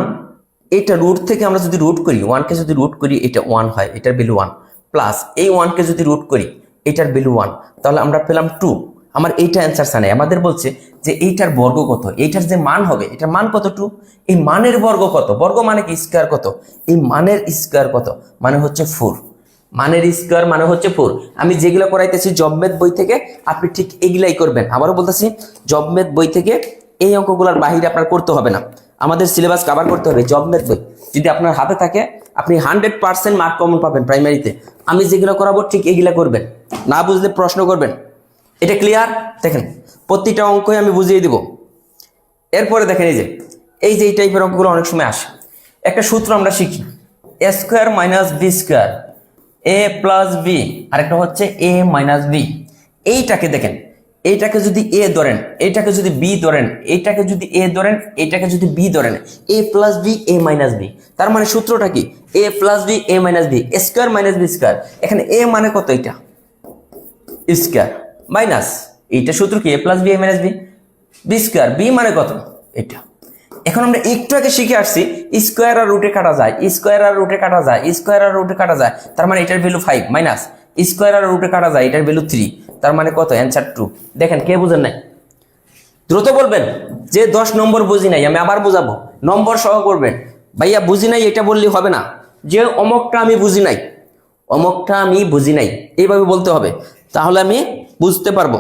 এটা রুট থেকে আমরা যদি রুট করি, 1কে যদি রুট করি এটা 1 হয়, এটার ভ্যালু 1, প্লাস এই 1কে যদি রুট করি এটার ভ্যালু 1, তাহলে আমরা পেলাম 2। আমার এইটা অ্যান্সার নেই, আমাদের বলছে যে এইটার বর্গ কত, এইটার যে মান হবে এটার মান কত 2, এই মানের বর্গ কত, বর্গ মানে কি স্কয়ার কত, এই মানের স্কয়ার কত মানে হচ্ছে 4, মানের স্কয়ার মানে হচ্ছে 4। আমি যেগুলো করাইতেছি জবমেথ বই থেকে, আপনি ঠিক এগুলাই করবেন। আবারও বলতেছি, জবমেথ বই থেকে এই অঙ্কগুলোর বাহিরে আপনার করতে হবে না, আমাদের সিলেবাস কভার করতে হবে। জবমেথ বই যদি আপনার হাতে থাকে, আপনি 100% মার্ক কমন পাবেন প্রাইমারিতে। আমি যেগুলো করাবো ঠিক এগুলা করবেন, না বুঝলে প্রশ্ন করবেন। এটা ক্লিয়ার? দেখেন প্রতিটা অঙ্কই আমি বুঝিয়ে দিব। এরপরে দেখেন এই যে এই যে এই টাইপের অঙ্কগুলো অনেক সময় আসে। একটা সূত্র আমরা শিখি, এ স্কোয়ার মাইনাস বি স্কোয়ার এ প্লাস বি, আরেকটা হচ্ছে এ মাইনাস বি। এইটাকে দেখেন, এইটাকে যদি এ ধরেন, এইটাকে যদি বি ধরেন, এইটাকে যদি এ ধরেন, এইটাকে যদি বি ধরেন, A plus B A minus B. তার মানে সূত্রটা কি? A plus B A minus B, square minus B square. এখানে এ মানে কত? এটা স্কোয়ার মাইনাস এইটা সূত্র কি? A plus B A minus B, B square. B মানে কত? এটা। এখন আমরা একটু আগে শিখে আসছি স্কোয়ার আর রুটে কাটা যায়, স্কোয়ার আর রুটে কাটা যায়, স্কোয়ার আর রুটে কাটা যায়। তার মানে এটার ভ্যালু 5 মাইনাস স্কোয়ার আর রুটে কাটা যায়, এটার ভ্যালু 3। তার মানে কত? অ্যান্সার 2। দেখেন, কে বুঝেন নাই? দ্রুত বলবেন যে 10 নম্বর বুঝি নাই, আমি আবার বুঝাবো, নম্বর সহ করবেন। ভাইয়া বুঝি নাই এটা বললেই হবে না, যে অমকটা আমি বুঝি নাই, অমকটা আমি বুঝি নাই, এইভাবে বলতে হবে, তাহলে আমি বুঝতে পারবো।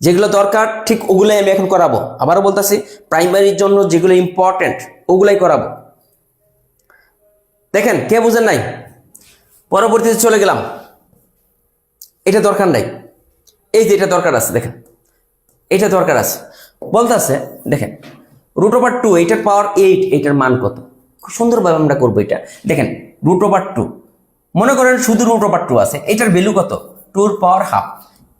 যেগুলো দরকার ঠিক ওগুলাই আমি এখন করাবো। আবারও বলতেছি, প্রাইমারির জন্য যেগুলো ইম্পর্টেন্ট ওগুলাই করাবো। দেখেন, কে বুঝেন নাই? পরবর্তীতে চলে গেলাম। এটা দরকার নাই, এই যে এটা দরকার আছে, দেখেন এটা দরকার আছে। বলতেছে দেখেন √2, এইটার পাওয়ার 8, এইটার মান কত? খুব সুন্দরভাবে আমরা করবো এটা। দেখেন √2, মনে করেন শুধু √2 আছে, এটার ভ্যালু কত? 2 পাওয়ার হাফ।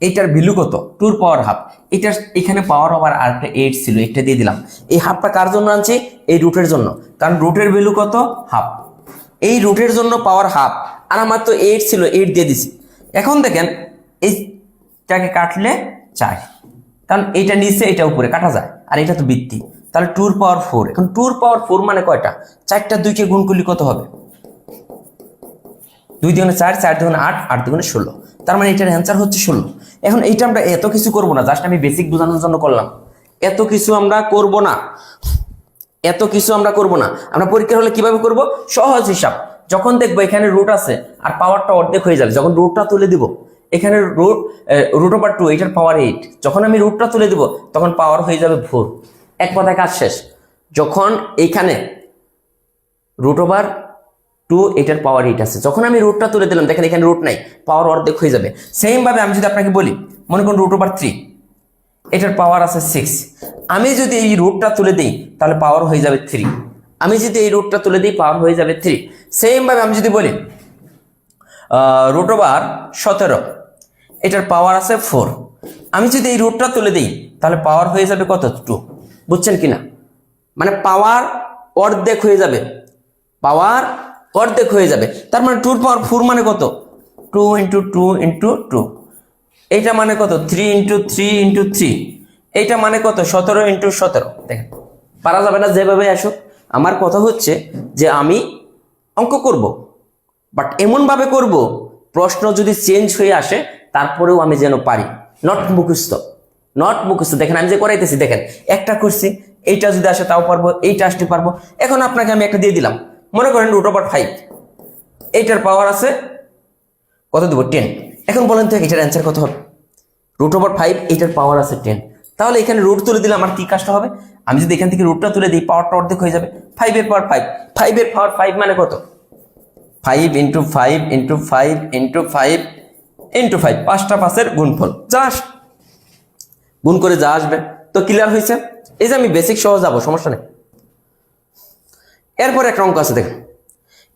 এইটার ভ্যালু কত? 2 পাওয়ার হাফ। এটার এখানে পাওয়ার আবার আরেকটা 8 ছিল, এটা দিয়ে দিলাম। এই হাফটা কার জন্য আনছি? এই রুটের জন্য, কারণ রুটের ভ্যালু কত? হাফ। এই রুটের জন্য পাওয়ার হাফ, আর আমার তো 8 ছিল, 8 দিয়ে দিছি। এখন দেখেন এইটাকে কাটলে 4, কারণ এইটা নিচে এটা উপরে কাটা যায়, আর এটা তো বৃত্তি, তাহলে 2 পাওয়ার 4। এখন 2 পাওয়ার 4 মানে কয়টা? 4টা 2কে গুণ করলে কত হবে? 2 দুগুণে 4, 4 দুগুণে 8, 8 দুগুণে 16। তার মানে এটার অ্যান্সার হচ্ছে 16। এখন এইটা আমরা এত কিছু করবো না, জাস্ট আমি বেসিক বোঝানোর জন্য করলাম। এত কিছু আমরা করব না, এত কিছু আমরা করব না। আমরা পরীক্ষা হলে কিভাবে করব? সহজ হিসাব। যখন দেখবো এখানে রুট আছে আর পাওয়ারটা অর্ধেক হয়ে যাবে, যখন রুটটা তুলে দিব, এখানে √2, এটার পাওয়ার 8, যখন আমি রুটটা তুলে দিব তখন পাওয়ার হয়ে যাবে 4। এক কথায় কাজ শেষ। যখন এইখানে √2, এটার পাওয়ার 8 আছে, যখন আমি রুটটা তুলে দিলাম, দেখেন এখানে রুট নাই, পাওয়ার অর্ধেক হয়ে যাবে। সেম ভাবে আমি যদি আপনাকে বলি, মনে করুন √3, এটার পাওয়ার আছে 6, আমি যদি এই রুটটা তুলে দিই তাহলে পাওয়ার হয়ে যাবে 3। আমি যদি এই রুটটা তুলে দিই পাওয়ার হয়ে যাবে 3। সেম ভাবে আমি যদি বলি √17, এটার পাওয়ার আছে 4, আমি যদি এই রুটটা তুলে দিই তাহলে পাওয়ার হয়ে যাবে কত? 2। বুঝছেন কিনা? মানে পাওয়ার অর্ধেক হয়ে যাবে, পাওয়ার অর্ধেক হয়ে যাবে। তার মানে 2 পাওয়ার 4 মানে কত? 2 × 2 × 2। এইটা মানে কত? 3 × 3 × 3। এইটা মানে কত? 17 × 17। দেখেন পারা যাবে না, যেভাবে আসুক। আমার কথা হচ্ছে যে আমি অঙ্ক করব, বাট এমনভাবে করব প্রশ্ন যদি চেঞ্জ হয়ে আসে তারপরেও আমি যেন পারি। নট মুখস্থ, নট মুখস্থ। দেখেন আমি যে করাইতেছি, দেখেন একটা করছি, এইটা যদি আসে তাও পারবো, এইটা আসতে পারবো। এখন আপনাকে আমি একটা দিয়ে দিলাম, মনে করেন √5, এইটার পাওয়ার আছে কত দেবো? 10। এখন বলেন তো এটার অ্যান্সার কত হবে? √5, এইটার পাওয়ার আছে 10। তাহলে এখানে রুট তুলে দিলে আমার কি কাজটা হবে? আমি যদি এখান থেকে রুটটা তুলে দিই, পাওয়ারটা অর্ধেক হয়ে যাবে। 5 এর পাওয়ার 5, 5 এর পাওয়ার 5 মানে কত? 5 × 5 × 5 × 5 × 5, 5টা 5-এর গুণফল, জাস্ট গুণ করে যা আসবে। তো ক্লিয়ার হয়েছে? এই যে আমি বেসিক সহ যাবো, সমস্যা নেই। এরপর একটা অঙ্ক আছে, দেখেন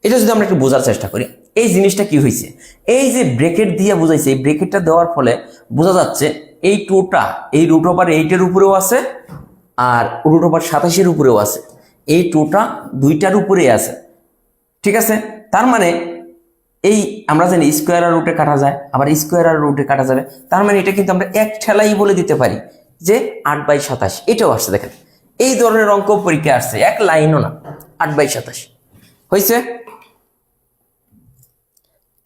এটা যদি আমরা একটু বোঝার চেষ্টা করি, এই জিনিসটা কি হয়েছে। এই যে ব্রেকেট দিয়ে বুঝাইছে, এই ব্রেকেটটা দেওয়ার ফলে বোঝা যাচ্ছে এই 2টা এই √8-এর উপরেও আছে আর √27-এর উপরেও আছে। এই 2টা 2টার উপরেই আছে, ঠিক আছে? তার মানে এই আমরা জানি স্কোয়ার আর রুটে কাটা যায়, আবার স্কোয়ার আর রুটে কাটা যাবে। তার মানে এটা কিন্তু আমরা এক ঠেলাই বলে দিতে পারি যে 8/27। এটাও আসছে, দেখেন এই ধরনের অঙ্ক পরীক্ষায় আসছে, এক লাইনও না, 8/27 হয়েছে।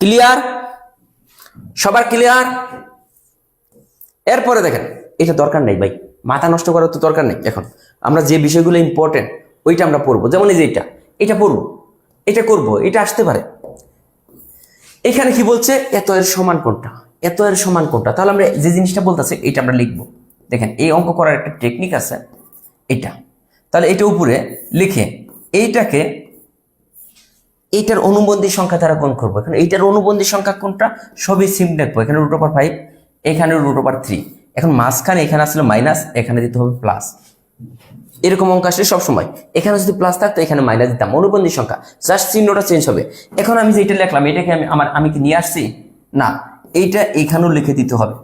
ক্লিয়ার? সবার ক্লিয়ার? এরপরে দেখেন এটা দরকার নেই ভাই, মাথা নষ্ট করার তো দরকার নেই। এখন আমরা যে বিষয়গুলো ইম্পর্টেন্ট ওইটা আমরা পড়বো। যেমন এই যে এটা পড়বো, এটা করবো, এটা আসতে পারে। এখানে কি বলছে? এত এর সমান কোনটা, এত এর সমান কোনটা। তাহলে আমরা যে জিনিসটা বলতেছে এটা আমরা লিখবো। দেখেন এই অঙ্ক করার একটা টেকনিক আছে, এটা। তাহলে এটা উপরে লিখে এইটাকে এইটার অনুবন্ধী সংখ্যা দ্বারা গুণ করবো। এখানে এইটার অনুবন্ধী সংখ্যা কোনটা? সবই সিম লিখবো। এখানে √5, এখানে √3, এখন মাঝখানে এখানে আসলে মাইনাস, এখানে দিতে হবে প্লাস। এরকম অঙ্ক আসলে সবসময় এখানে যদি প্লাস থাকতো এখানে মাইনাস দিতাম, অনুবন্ধী সংখ্যা, জাস্ট চিহ্নটা চেঞ্জ হবে। এখন আমি যেটা লিখলাম এটাকে আমি কি নিয়ে আসছি না, এইটা এইখানেও লিখে দিতে হবে।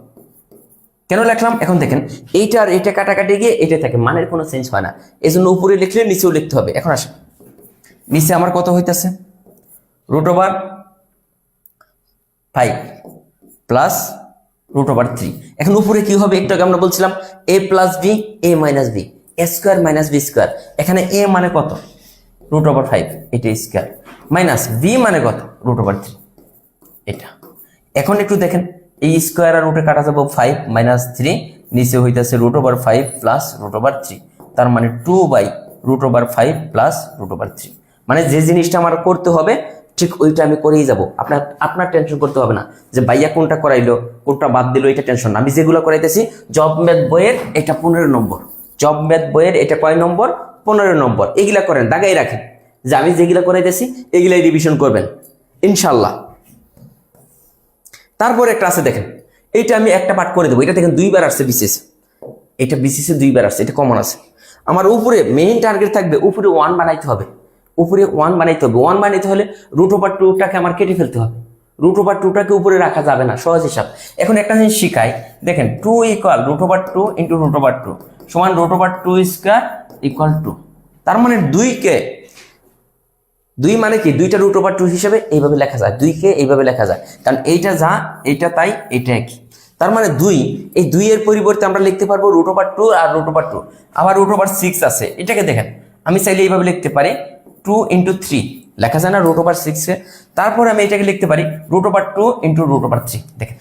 কেন লিখলাম এখন দেখেন, এইটা আর এটা কাটাকাটি গিয়ে এটা থাকে, মানের কোনো চেঞ্জ হয় না, এই জন্য উপরে লিখলে নিচেও লিখতে হবে। এখন আসে নিচে আমার কত হইতেছে √5 প্লাস √3। এখন উপরে কি হবে, একটু আগে আমরা বলছিলাম a plus B a minus B, a square minus B square. এখানে a মানে কত √5, এটা স্কোয়ার, মাইনাস বি মানে কত √3 এটা। এখন একটু দেখেন এই স্কোয়ার আর রুটে কাটা যাবো 5 - 3, নিচে হইতেছে √5 প্লাস √3, তার মানে 2/√5 প্লাস √3। মানে যে জিনিসটা আমার করতে হবে ঠিক ওইটা আমি করেই যাব। আপনার টেনশন করতে হবে না যে ভাইয়া কোনটা করাইলো কোনটা বাদ দিল, এটা টেনশন না। আমি যেগুলো করাইতেছি জব ম্যাথ বইয়ের এটা 15 নম্বর, জব ম্যাথ বইয়ের এটা কয় নম্বর 15 নম্বর, এগুলা করেন দাগাই রাখেন যে আমি যেগুলা করাইতেছি এগুলাই রিভিশন করবেন ইনশাল্লাহ। তারপরে একটা আছে দেখেন, এইটা আমি একটা পার্ট করে দেবো, এটা দেখেন 2 বার আসছে বিসিএস, এটা বিসিএস 2 বার আসছে, এটা কমন আছে। আমার উপরে মেইন টার্গেট থাকবে উপরে 1 বানাইতে হবে, উপরে 1 বানাইতে হবে। 1 বানাইতে হলে √2টাকে আমার কেটে ফেলতে হবে, √2টাকে উপরে রাখা যাবে না, সহজ হিসাব। এখন একটা জিনিস শিখাই দেখেন, 2 = √2 × √2 সমান √2² = 2। তার মানে 2 মানে কি 2টা √2 হিসেবে এইভাবে লেখা যায়, 2কে এইভাবে লেখা যায়, কারণ এইটা যা এইটা তাই এইটা একই। তার মানে 2, এই 2 এর পরিবর্তে আমরা লিখতে পারবো √2 আর √2। আবার √6 আছে, এটাকে দেখেন আমি চাইলে এইভাবে লিখতে পারি 2 × 3 লেখা যায় না √6 কে। তারপরে আমি এটাকে লিখতে পারি √2 × √3। দেখেন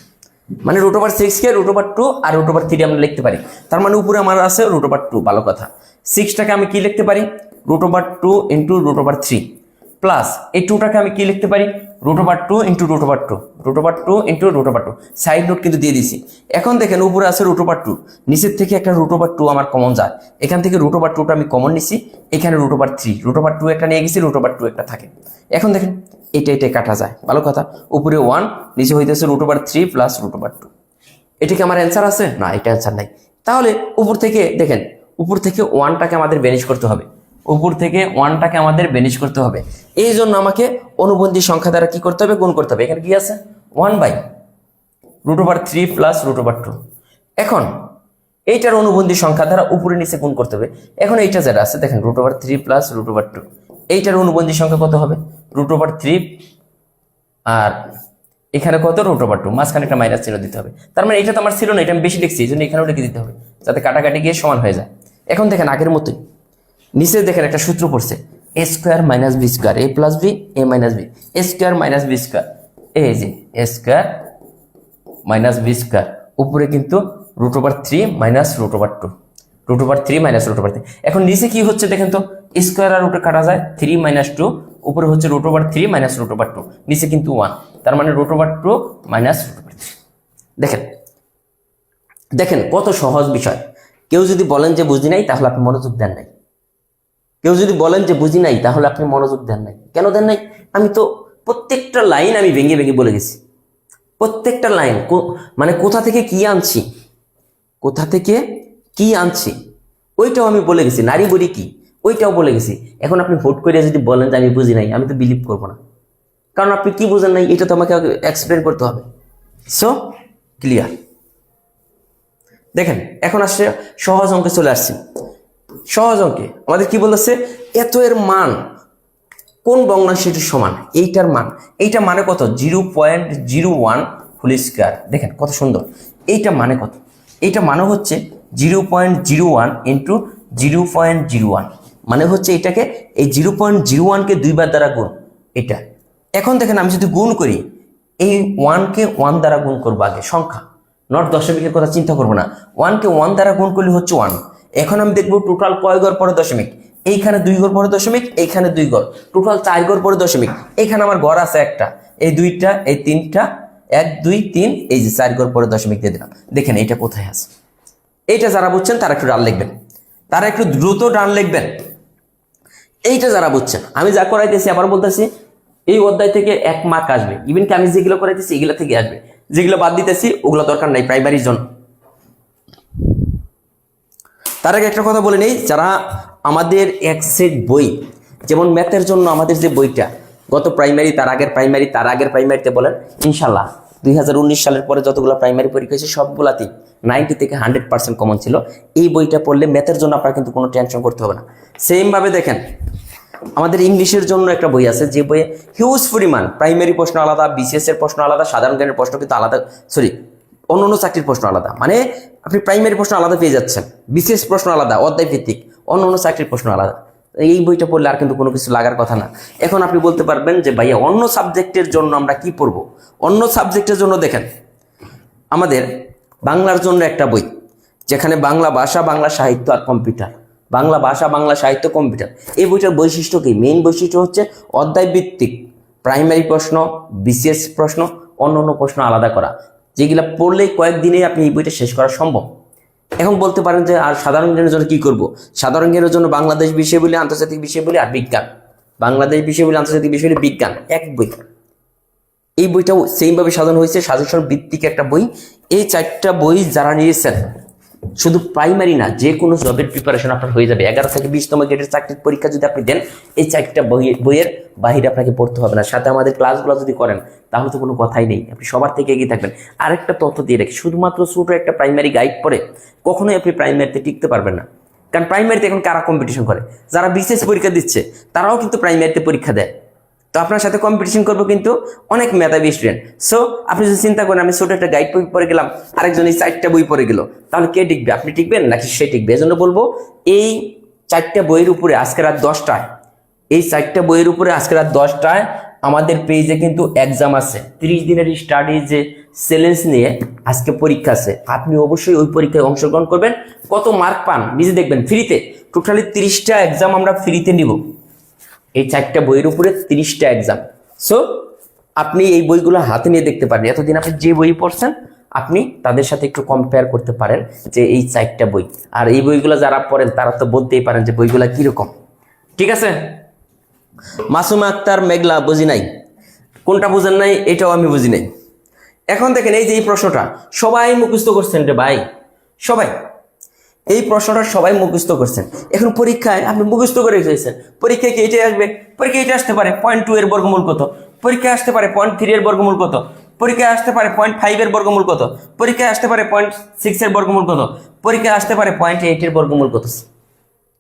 মানে √6 কে √2 আর √3 আমরা লিখতে পারি। তার মানে উপরে আমার আছে √2, ভালো কথা। 6টাকে আমি কি লিখতে পারি √2 × √3 প্লাস এই 2টাকে আমি কি লিখতে পারি √2 × √2 √2 সাইড নোট কিন্তু দিয়ে দিছি। এখন দেখেন উপরে আছে √2, নিচের থেকে একটা √2 আমার কমন যায়, এখান থেকে √2টা আমি কমন নিছি, এখানে √3 একটা নিয়ে গেছি, √2 একটা থাকে। এখন দেখেন এটা কাটা যায়, ভালো কথা। উপরে 1 নিচে হইতেছে √3 প্লাস √2। এটা কি আমার অ্যান্সার আছে না, এটা অ্যান্সার নাই। তাহলে উপর থেকে দেখেন, উপর থেকে 1টাকে আমাদের বেনিশ করতে হবে, উপর থেকে 1টাকে আমাদের বেনিশ করতে হবে। এই জন্য আমাকে অনুবন্ধী সংখ্যা দ্বারা কি করতে হবে, গুণ করতে হবে। এখানে কি আছে 1/√3 প্লাস √2। এখন এইটার অনুবন্ধী সংখ্যা দ্বারা উপরে নিচে গুণ করতে হবে। এখন এইটা যেটা আছে দেখেন √3 প্লাস √2, এইটার অনুবন্ধী সংখ্যা কত হবে √3 আর এখানে কত √2, মাঝখানে একটা মাইনাস চিহ্ন দিতে হবে। তার মানে এটা তো আমার ছিল না, এটা আমি বেশি লিখছি, এই জন্য এখানেও লিখে দিতে হবে যাতে কাটাকাটি গিয়ে সমান হয়ে যায়। এখন দেখেন আগের মতোই নিচে দেখেন একটা সূত্র পড়ছে a² - b², a + b a - b, a² - b², এই যে a² - b², উপরে কিন্তু √3 - √2। এখন নিচে কি হচ্ছে দেখেন তো, স্কোয়ার আর রুটে কাটা যায়, 3 - 2, উপরে হচ্ছে √3 - √2, নিচে কিন্তু 1, তার মানে √2 - √3। দেখেন কত সহজ বিষয়। কেউ যদি বলেন যে বুঝি নাই তাহলে আপনি মনোযোগ দেন নাই, কেউ যদি বলেন যে বুঝি নাই তাহলে আপনি মনোযোগ দেন নাই। কেন দেন নাই? আমি তো প্রত্যেকটা লাইন আমি ভেঙে ভেঙে বলে গেছি, প্রত্যেকটা লাইন মানে কোথা থেকে কি আনছি ওইটাও আমি বলে গেছি, নারী বড়ি কি ওইটাও বলে গেছি। এখন আপনি ভোট করে যদি বলেন যে আমি বুঝি নাই, আমি তো বিলিভ করবো না, কারণ আপনি কি বুঝেন নাই এটা তো আমাকে এক্সপ্লেন করতে হবে। So clear. দেখেন এখন আসছে সহজ অঙ্কে চলে আসছি। সহজ অঙ্কে আমাদের কি বলেছে, এত এর মান কোন ভগ্নাংশটির সমান, এইটার মান, এইটা মানে কত 0.01 হোল স্কয়ার। দেখেন কত সুন্দর, এইটা মানে কত, এইটা মানে হচ্ছে 0.01 ইন্টু 0.01, মানে হচ্ছে এটাকে এই 0.01কে 2 বার দ্বারা গুণ এটা। এখন দেখেন আমি যদি গুণ করি, এই 1কে 1 দ্বারা গুণ করবো আগে, সংখ্যা নট দশমিকের কথা চিন্তা করবো না, 1কে 1 দ্বারা গুণ করলে হচ্ছে 1। এখন আমি দেখবো টোটাল কয় ঘর পরে দশমিক, এইখানে 2 ঘর পরে দশমিক, এইখানে 2 ঘর, টোটাল 4 ঘর পরে দশমিক। এইখানে আমার ঘর আছে একটা, এই 2টা, এই 3টা, 1 2 3, এই যে 4 ঘর পরে দশমিক দিয়ে দিলাম। দেখেন এইটা কোথায় আছে, এইটা যারা বুঝছেন তারা একটু ডান লিখবেন, তারা একটু দ্রুত ডান লিখবেন। এইটা যারা বুঝছেন, আমি যা করাইতেছি আবার বলতেছি, এই অধ্যায় থেকে 1 মার্ক আসবে, ইভেন কি আমি যেগুলো করাইতেছি এগুলো থেকে আসবে, যেগুলো বাদ দিতেছি ওগুলো দরকার নাই, প্রাইমারির জন্য তার আগে একটা কথা বলে নেই, যারা আমাদের এক সেট বই, যেমন ম্যাথের জন্য আমাদের যে বইটা গত প্রাইমারি, তার আগের প্রাইমারি, তার আগের প্রাইমারিতে বলেন, ইনশাল্লাহ 2019 সালের পরে যতগুলো প্রাইমারি পরীক্ষা হয়েছে সবগুলাতেই 90 থেকে 100% কমন ছিল। এই বইটা পড়লে ম্যাথের জন্য আপনার কিন্তু কোনো টেনশন করতে হবে না। সেমভাবে দেখেন আমাদের ইংলিশের জন্য একটা বই আছে, যে বইয়ে হিউজ পরিমাণ প্রাইমারি প্রশ্ন আলাদা, বিসিএস এর প্রশ্ন আলাদা, সাধারণ জ্ঞানের প্রশ্ন কিন্তু আলাদা, সরি অন্য চাকরির প্রশ্ন আলাদা, মানে আপনি প্রাইমারি প্রশ্ন আলাদা পেয়ে যাচ্ছেন, বিসিএস প্রশ্ন আলাদা, অধ্যায় ভিত্তিক, অন্য চাকরির প্রশ্ন আলাদা। এই বইটা পড়লে আর কিন্তু কোনো কিছু লাগার কথা না। এখন আপনি বলতে পারবেন যে ভাইয়া অন্য সাবজেক্টের জন্য আমরা কি পড়বো? অন্য সাবজেক্টের জন্য দেখেন আমাদের বাংলার জন্য একটা বই, যেখানে বাংলা ভাষা, বাংলা সাহিত্য আর কম্পিউটার, বাংলা ভাষা, বাংলা সাহিত্য, কম্পিউটার। এই বইটার বৈশিষ্ট্য কি? মেইন বৈশিষ্ট্য হচ্ছে অধ্যায় ভিত্তিক প্রাইমারি প্রশ্ন, বিসিএস প্রশ্ন, অন্য প্রশ্ন আলাদা করা, যেগুলা পড়লেই কয়েকদিনে আপনি এই বইটা শেষ করা সম্ভব। এখন বলতে পারেন যে আর সাধারণ জ্ঞানের জন্য কি করব? সাধারণ জ্ঞানের জন্য বাংলাদেশ বিষয় বলি, আন্তর্জাতিক বিষয় বলি আর বিজ্ঞান। বাংলাদেশ বিষয় বলি, আন্তর্জাতিক বিষয় বলি, বিজ্ঞান, এক বই। এই বইটাও সেইভাবে সাজানো হয়েছে, সাজেশন ভিত্তিক একটা বই। এই 4টা বই যারা নিয়েছেন, শুধু প্রাইমারি না, যে কোনো জবের প্রিপারেশন আপনার হয়ে যাবে। 11 থেকে 20তম গ্রেডের চাকরির পরীক্ষা যদি আপনি দেন, এই 4টা বইয়ের বাহিরে আপনাকে পড়তে হবে না। সাথে আমাদের ক্লাসগুলো যদি করেন, তাহলে তো কোনো কথাই নেই, আপনি সবার থেকে এগিয়ে থাকবেন। আরেকটা তথ্য দিয়ে রাখি, শুধুমাত্র ছোট একটা প্রাইমারি গাইড পড়ে কখনোই আপনি প্রাইমারিতে টিকতে পারবেন না। কারণ প্রাইমারিতে এখন কারা কম্পিটিশন করে? যারা বিসিএস পরীক্ষা দিচ্ছে তারাও কিন্তু প্রাইমারিতে পরীক্ষা দেয়। তো আপনার সাথে কম্পিটিশন করবো কিন্তু অনেক মেধাবী স্টুডেন্ট। সো আপনি যদি চিন্তা করেন আমি ছোট একটা গাইড বই পড়ে গেলাম, আরেকজন এই 4টা বই পড়ে গেল, তাহলে কে টিকবে? আপনি টিকবেন নাকি সে টিকবে? এজন্য বলবো এই 4টা বইয়ের উপরে আজকে রাত 10টায়, এই 4টা বইয়ের উপরে আজকে রাত 10টায় আমাদের পেজে কিন্তু এক্সাম আছে। 30 দিনের স্টাডি যে চ্যালেঞ্জ নিয়ে আজকে পরীক্ষা আছে, আপনি অবশ্যই ওই পরীক্ষায় অংশগ্রহণ করবেন। কত মার্ক পান নিজে দেখবেন, ফ্রিতে। টোটালি 30টা এক্সাম আমরা ফ্রিতে নিব, এই 4টা বইয়ের উপরে 30টা এক্সাম। সো আপনি এই বইগুলো হাতে নিয়ে দেখতে পারেন, এতদিন আপনি যে বই পড়ছেন আপনি তাদের সাথে একটু কম্পেয়ার করতে পারেন যে এই 4টা বই। আর এই বইগুলো যারা পড়েন তারা তো বলতেই পারেন যে বইগুলো কিরকম। ঠিক আছে? মাসুমা আক্তার মেঘলা, বুঝি নাই। কোনটা বুঝেন নাই? এটাও আমি বুঝি নাই। এখন দেখেন এই যে এই প্রশ্নটা সবাই মুখস্থ করছেন রে ভাই, সবাই এই প্রশ্নটা সবাই মুখস্থ করছেন। এখন পরীক্ষায় আপনি মুখস্থ করে ফেলেছেন, পরীক্ষায় কি এটাই আসবে? পরীক্ষায় এটা আসতে পারে 0.2 এর বর্গমূল কত, পরীক্ষায় আসতে পারে 0.3 এর বর্গমূল কত, পরীক্ষায় আসতে পারে 0.5 এর বর্গমূল কত, পরীক্ষায় আসতে পারে 0.6 এর বর্গমূল কত, পরীক্ষায় আসতে পারে 0.8 এর বর্গমূল কত।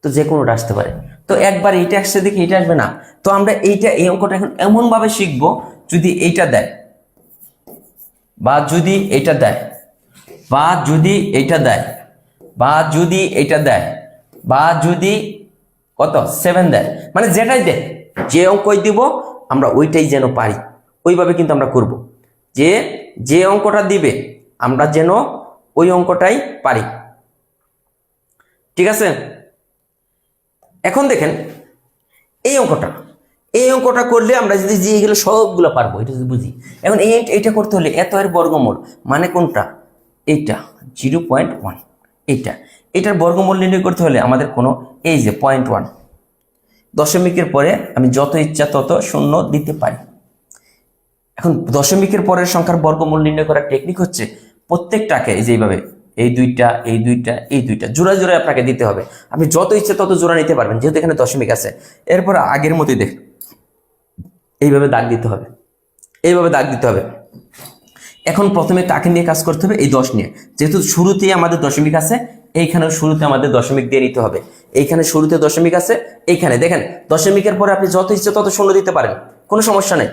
তো যে কোনোটা আসতে পারে। তো একবার এইটা আসছে দেখি এটা আসবে না, তো আমরা এই অঙ্কটা এখন এমন ভাবে শিখবো, যদি এইটা দেয় বা যদি এটা দেয় বা যদি এটা দেয় বা যদি এটা দেয় বা যদি কত 7 দেয়, মানে যেটাই দেয়, যে অঙ্কই দিব আমরা ওইটাই যেন পারি, ওইভাবে কিন্তু আমরা করব। যে অঙ্কটা দিবে আমরা যেন ওই অঙ্কটাই পারি। ঠিক আছে? এখন দেখেন এই অঙ্কটা করলে আমরা যদি যে এগুলো সবগুলো পারবো, এটা যদি বুঝি। এখন এইটা করতে হলে এত এর বর্গমূল, মানে কোনটা? এইটা 0.1, এটার বর্গমূল নির্ণয় করতে হলে আমাদের কোনো এই যে 0.1 দশমিকের পরে আমি যত ইচ্ছা তত শূন্য দিতে পারি। এখন দশমিকের পরের সংখ্যার বর্গমূল নির্ণয় করার টেকনিক হচ্ছে প্রত্যেকটাকে এইভাবে এই দুইটা জোড়া আপনাকে দিতে হবে। আপনি যত ইচ্ছে তত জোড়া নিতে পারবেন, যেহেতু এখানে দশমিক আছে। এরপর আগের মতোই দেখ এইভাবে দাগ দিতে হবে, এখন প্রথমে কাকে নিয়ে কাজ করতে হবে? এই 10 নিয়ে। যেহেতু শুরুতেই আমাদের দশমিক আছে, এইখানেও শুরুতে আমাদের দশমিক দিয়ে নিতে হবে। এইখানে শুরুতে দশমিক আছে, এইখানে দেখেন দশমিকের পরে আপনি যত ইচ্ছে তত শূন্য দিতে পারেন, কোনো সমস্যা নেই।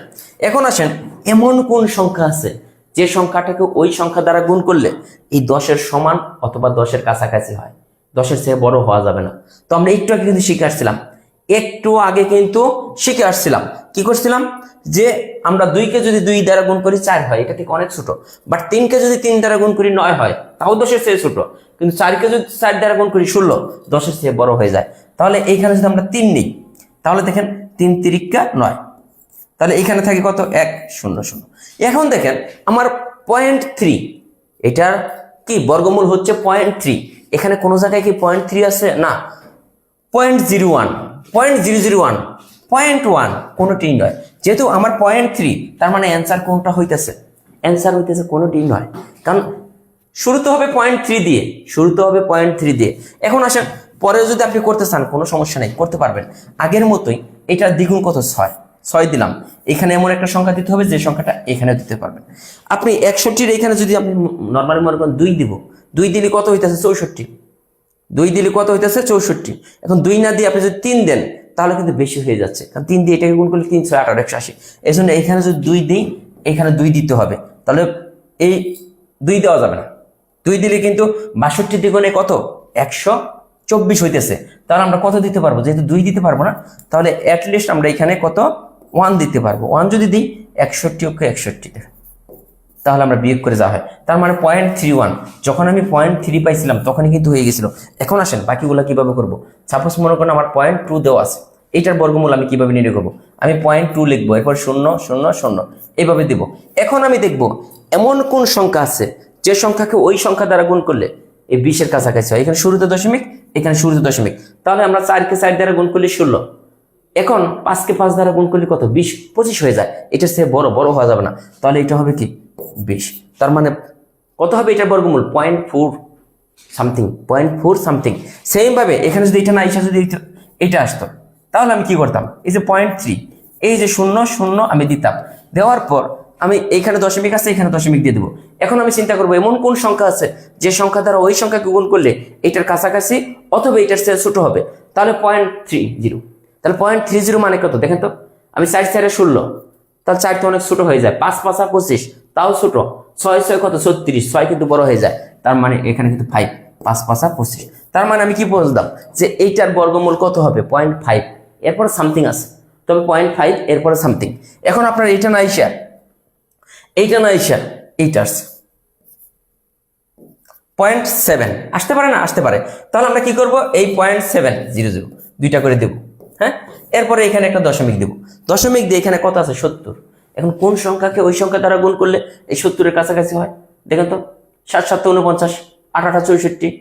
এখন আসেন, এমন কোন সংখ্যা আছে যে সংখ্যাটাকে ওই সংখ্যা দ্বারা গুণ করলে এই 10-এর সমান অথবা 10-এর কাছাকাছি হয়, 10-এর চেয়ে বড় হওয়া যাবে না। তো আমরা একটু আগে কিন্তু শিখে আসছিলাম, কি করছিলাম? যে আমরা 2কে যদি 2 দ্বারা গুণ করি 4 হয়, এটা ঠিক অনেক ছোট। বাট 3কে যদি 3 দ্বারা গুণ করি 9 হয়, তাও 10-এর চেয়ে ছোট। কিন্তু 4কে যদি 4 দ্বারা গুণ করি 16, 10-এর চেয়ে বড় হয়ে যায়। তাহলে এইখানে যদি আমরা 3 নিই, তাহলে দেখেন 3 তিরিকা 9, তাহলে এখানে থাকে কত? 1 0 0। এখন দেখেন আমার 0.3, এটার কি বর্গমূল হচ্ছে 0.3। এখানে কোনো জায়গায় কি 0.3 আছে? না। 0.01, 0.001, 0.1 কোনোটিই নয়। যেহেতু আমার 0.3, তার মানে অ্যান্সার কোনটা হইতেছে? অ্যান্সার হইতেছে কোনোটিই নয়। কারণ শুরুতে হবে 0.3 দিয়ে, শুরুতে হবে 0.3 দিয়ে। এখন আসেন পরে যদি আপনি করতে চান কোনো সমস্যা নেই, করতে পারবেন। আগের মতোই এটার দ্বিগুণ কত, 6, 6 দিলাম। এখানে এমন একটা সংখ্যা দিতে হবে যে সংখ্যাটা এখানে দিতে পারবেন। আপনি 61-র এখানে যদি আপনি নর্মালি মনে করেন 2 দিব, 2 দিলে কত হইতেছে 64, 2 দিলে কত হইতেছে 64। এখন 2 না দিয়ে আপনি যদি 3 দেন তাহলে কিন্তু বেশি হয়ে যাচ্ছে, কারণ 3 দিয়ে এটাকে গুণ করলে 3 6 18 180। এই জন্য এখানে যদি 2 দিই, এখানে 2 দিতে হবে, তাহলে এই 2 দেওয়া যাবে না। 2 দিলে কিন্তু 62 দ্বিগুণে কত 124 হইতেছে। তাহলে আমরা কত দিতে পারবো, যেহেতু 2 দিতে পারবো না, তাহলে অ্যাটলিস্ট আমরা এখানে কত 1 দিতে পারবো। 1 যদি দিই 61 অক্ষে 61, তাহলে আমরা বিয়োগ করে যাওয়া হয়। তার মানে 0.31। যখন আমি 0.3 পাইছিলাম তখনই কিন্তু হয়ে গেছিল। এখন আসেন বাকিগুলো কিভাবে করব। সাপোজ মনে করেন আমার 0.2 দেওয়া আছে, এইটার বর্গমূল আমি কিভাবে নির্ণয় করবো। আমি 0.2 লিখবো, এরপর 0 0 0 এইভাবে দিব। এখন আমি দেখব এমন কোন সংখ্যা আছে যে সংখ্যাকে ওই সংখ্যা দ্বারা গুণ করলে এই 20-এর কাছাকাছি হয়। এখানে শুরুতে দশমিক, এখানে শুরুতে দশমিক, তাহলে আমরা 4-কে 4 দ্বারা গুণ করলে 16। এখন 5-কে 5 দ্বারা গুণ করলে কত 20, 25 হয়ে যায়। এটা সে বড় হওয়া যাবে না, তাহলে এটা হবে কি 20। তার মানে কত হবে এটার বর্গমূল 0.4 সামথিং, 0.4 সামথিং। সেম ভাবে এখানে যদি এটা না এসে যদি এটা আসতো, তাহলে আমি কি করতাম, এই যে 0.3, এই যে 0 0 আমি দিতাম, দেওয়ার পর আমি এইখানে দশমিক আছে, এখানে দশমিক দিয়ে দেবো। এখন আমি চিন্তা করবো এমন কোন সংখ্যা আছে যে সংখ্যা দ্বারা ওই সংখ্যাকে গুণ করলে এটার কাছাকাছি অথবা এটার চেয়ে ছোট হবে। তাহলে 0.30, তাহলে 0.30 মানে কত দেখেন তো। আমি 4 4 16, তাহলে 4 তো অনেক ছোট হয়ে যায়। 5 5 25, তাও ছোট। 6 6 কত 36, 6 কিন্তু বড় হয়ে যায়। তার মানে এখানে কিন্তু 5, 5 5 25। তার মানে আমি কি বললাম যে এইটার বর্গমূল কত হবে 0.5, এরপর সামথিং আছে, তবে 0.5 এরপরে সামথিং। এখন আপনার এইটা না আইসা, এইটা না আইসা এইটা আসছে 0.7 আসতে পারে না, আসতে পারে। তাহলে আমরা কি করব, এই 0.700 দুইটা করে দেব, হ্যাঁ। এরপরে এখানে একটা দশমিক দেব, দশমিক দিয়ে এখানে কত আছে 70। এখন কোন সংখ্যাকে ওই সংখ্যা দ্বারা গুণ করলে এই 70-এর কাছাকাছি হয় দেখেন তো। 7 7 49, 8 8 64,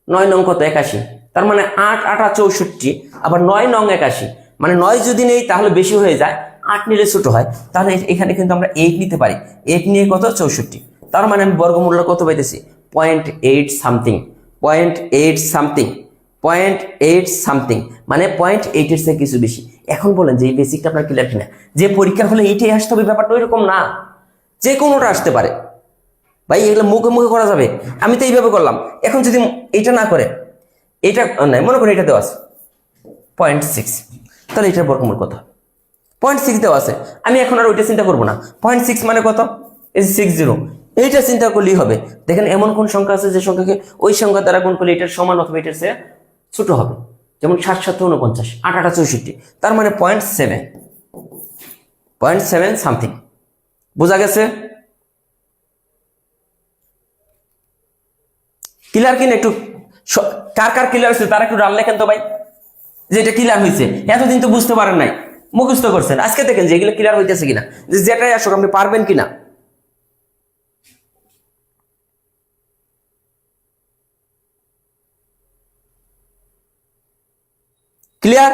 9 9 কত 81। তার মানে 8 8 64, আবার 9 9 81, মানে 9 যদি নেই তাহলে বেশি হয়ে যায়, 8 নিলে ছোট হয়। তাহলে এখানে কিন্তু আমরা 8 নিতে পারি, 8 নিয়ে কত 64। তার মানে আমি বর্গমূল্য কত পাইতেছি 0.8 সামথিং, 0.8 সামথিং, 0.8 সামথিং, মানে 0.8 এর চেয়ে কিছু বেশি। এখন বলেন যে এই বেসিকটা আপনার ক্লিয়ার কিনা, যে পরীক্ষার হলে এইটাই আসতে হবে ব্যাপারটা ওইরকম না, যে কোনোটা আসতে পারে ভাই, এগুলো মুখে মুখে করা যাবে। আমি তো এইভাবে করলাম। এখন যদি এটা না করে, এটা নাই মনে করি এটা দেওয়া আছে 0.6, তাহলে এটার বর্গমূল কত 0.6 দেওয়া আছে। আমি এখন আর ওইটা চিন্তা করবো না। 0.6 মানে কত, এই 60, এইটা চিন্তা করলেই হবে। দেখেন এমন কোন সংখ্যা আছে যে সংখ্যাকে ওই সংখ্যা দ্বারা গুণ করলে এটার সমান অথবা এটার চেয়ে ছোট হবে। যেমন 7 7 49, 8 8 64, তার মানে 0.7 সামথিং। বোঝা গেছে? ক্লিয়ার কিনা? একটু কার কার ক্লিয়ার হয়েছে তারা একটু রান লেখেন তো ভাই, যে এটা ক্লিয়ার হয়েছে। এতদিন তো বুঝতে পারেন নাই, মুখস্থ করছেন, আজকে দেখেন যে এগুলো ক্লিয়ার হইতেছে কিনা, যে যেটাই আসুক আপনি পারবেন কিনা। ক্লিয়ার?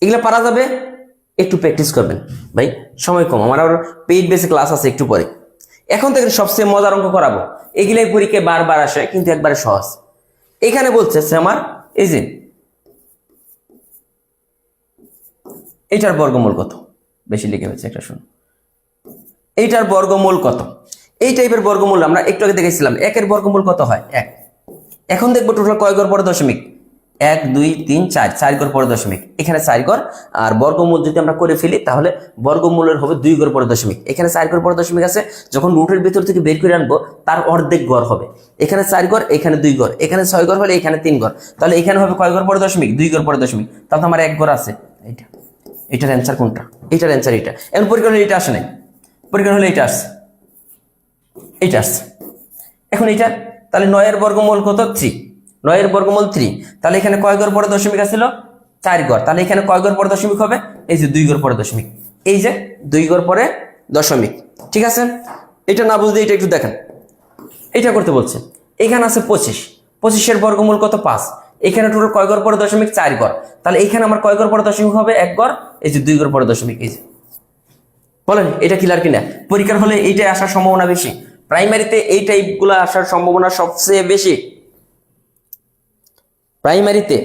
এগুলো পারা যাবে, একটু প্র্যাকটিস করবেন ভাই, সময় কম। আমার আর পেইড বেসে ক্লাস আছে একটু পরে। এখন থেকে সবচেয়ে মজার অঙ্ক করাবো, এগুলাই পরীক্ষায় বারবার আসে কিন্তু একবারে সহজ। এখানে বলছে আমার এই যে এইটার বর্গমূল কত, বেশি লিখে হয়েছে একটা শুনুন, এইটার বর্গমূল কত। এই টাইপের বর্গমূল আমরা একটু আগে দেখেছিলাম, 1-এর বর্গমূল কত হয় 1। এখন দেখবো টোটাল কয় ঘর পরে দশমিক, 1 2 3 4, 4 ঘর পরে দশমিক, এখানে 4 ঘর। আর বর্গমূল যদি আমরা করে ফেলি তাহলে বর্গমূলের হবে 2 ঘর পরে দশমিক। এখানে 4 ঘর পরে দশমিক আছে, যখন রুটের ভিতর থেকে বের করে আনবো তার অর্ধেক ঘর হবে। এখানে 4 ঘর, এখানে 2 ঘর, এখানে 6 ঘর হলে এখানে 3 ঘর, তাহলে এখানে হবে কয় ঘর পরে দশমিক, 2 ঘর পরে দশমিক। তাহলে আমার 1 ঘর আছে। এইটা, এটার অ্যান্সার কোনটা, এটার অ্যান্সার এটা। এখন পরীক্ষা হলে এটা আসে নাই, পরীক্ষা হলে এটা আসছে, এটা আসছে। এখন এটা তাহলে 9-এর বর্গমূল কত 3, 9-এর বর্গমূল 3। তাহলে এখানে কয় ঘর পরে দশমিক আছিল 4 ঘর, তাহলে এখানে কয় ঘর পরে দশমিক হবে, এই যে 2 ঘর পরে দশমিক, এই যে 2 ঘর পরে দশমিক। ঠিক আছে, এটা না বুঝলে এটা একটু দেখেন, এটা করতে বলছে। এখানে আছে 25, 25-এর বর্গমূল কত 5, এখানে টোটাল কয় ঘর পরে দশমিক 4 ঘর, তাহলে এখানে আমার কয় ঘর পরে দশমিক হবে 1 ঘর, এই যে 2 ঘর পরে দশমিক, এই যে বলেন এটা ক্লিয়ার কিনা? পরীক্ষার হলে এইটাই আসার সম্ভাবনা বেশি, প্রাইমারিতে এই টাইপগুলো আসার সম্ভাবনা সবচেয়ে বেশি প্রাইমারিতে।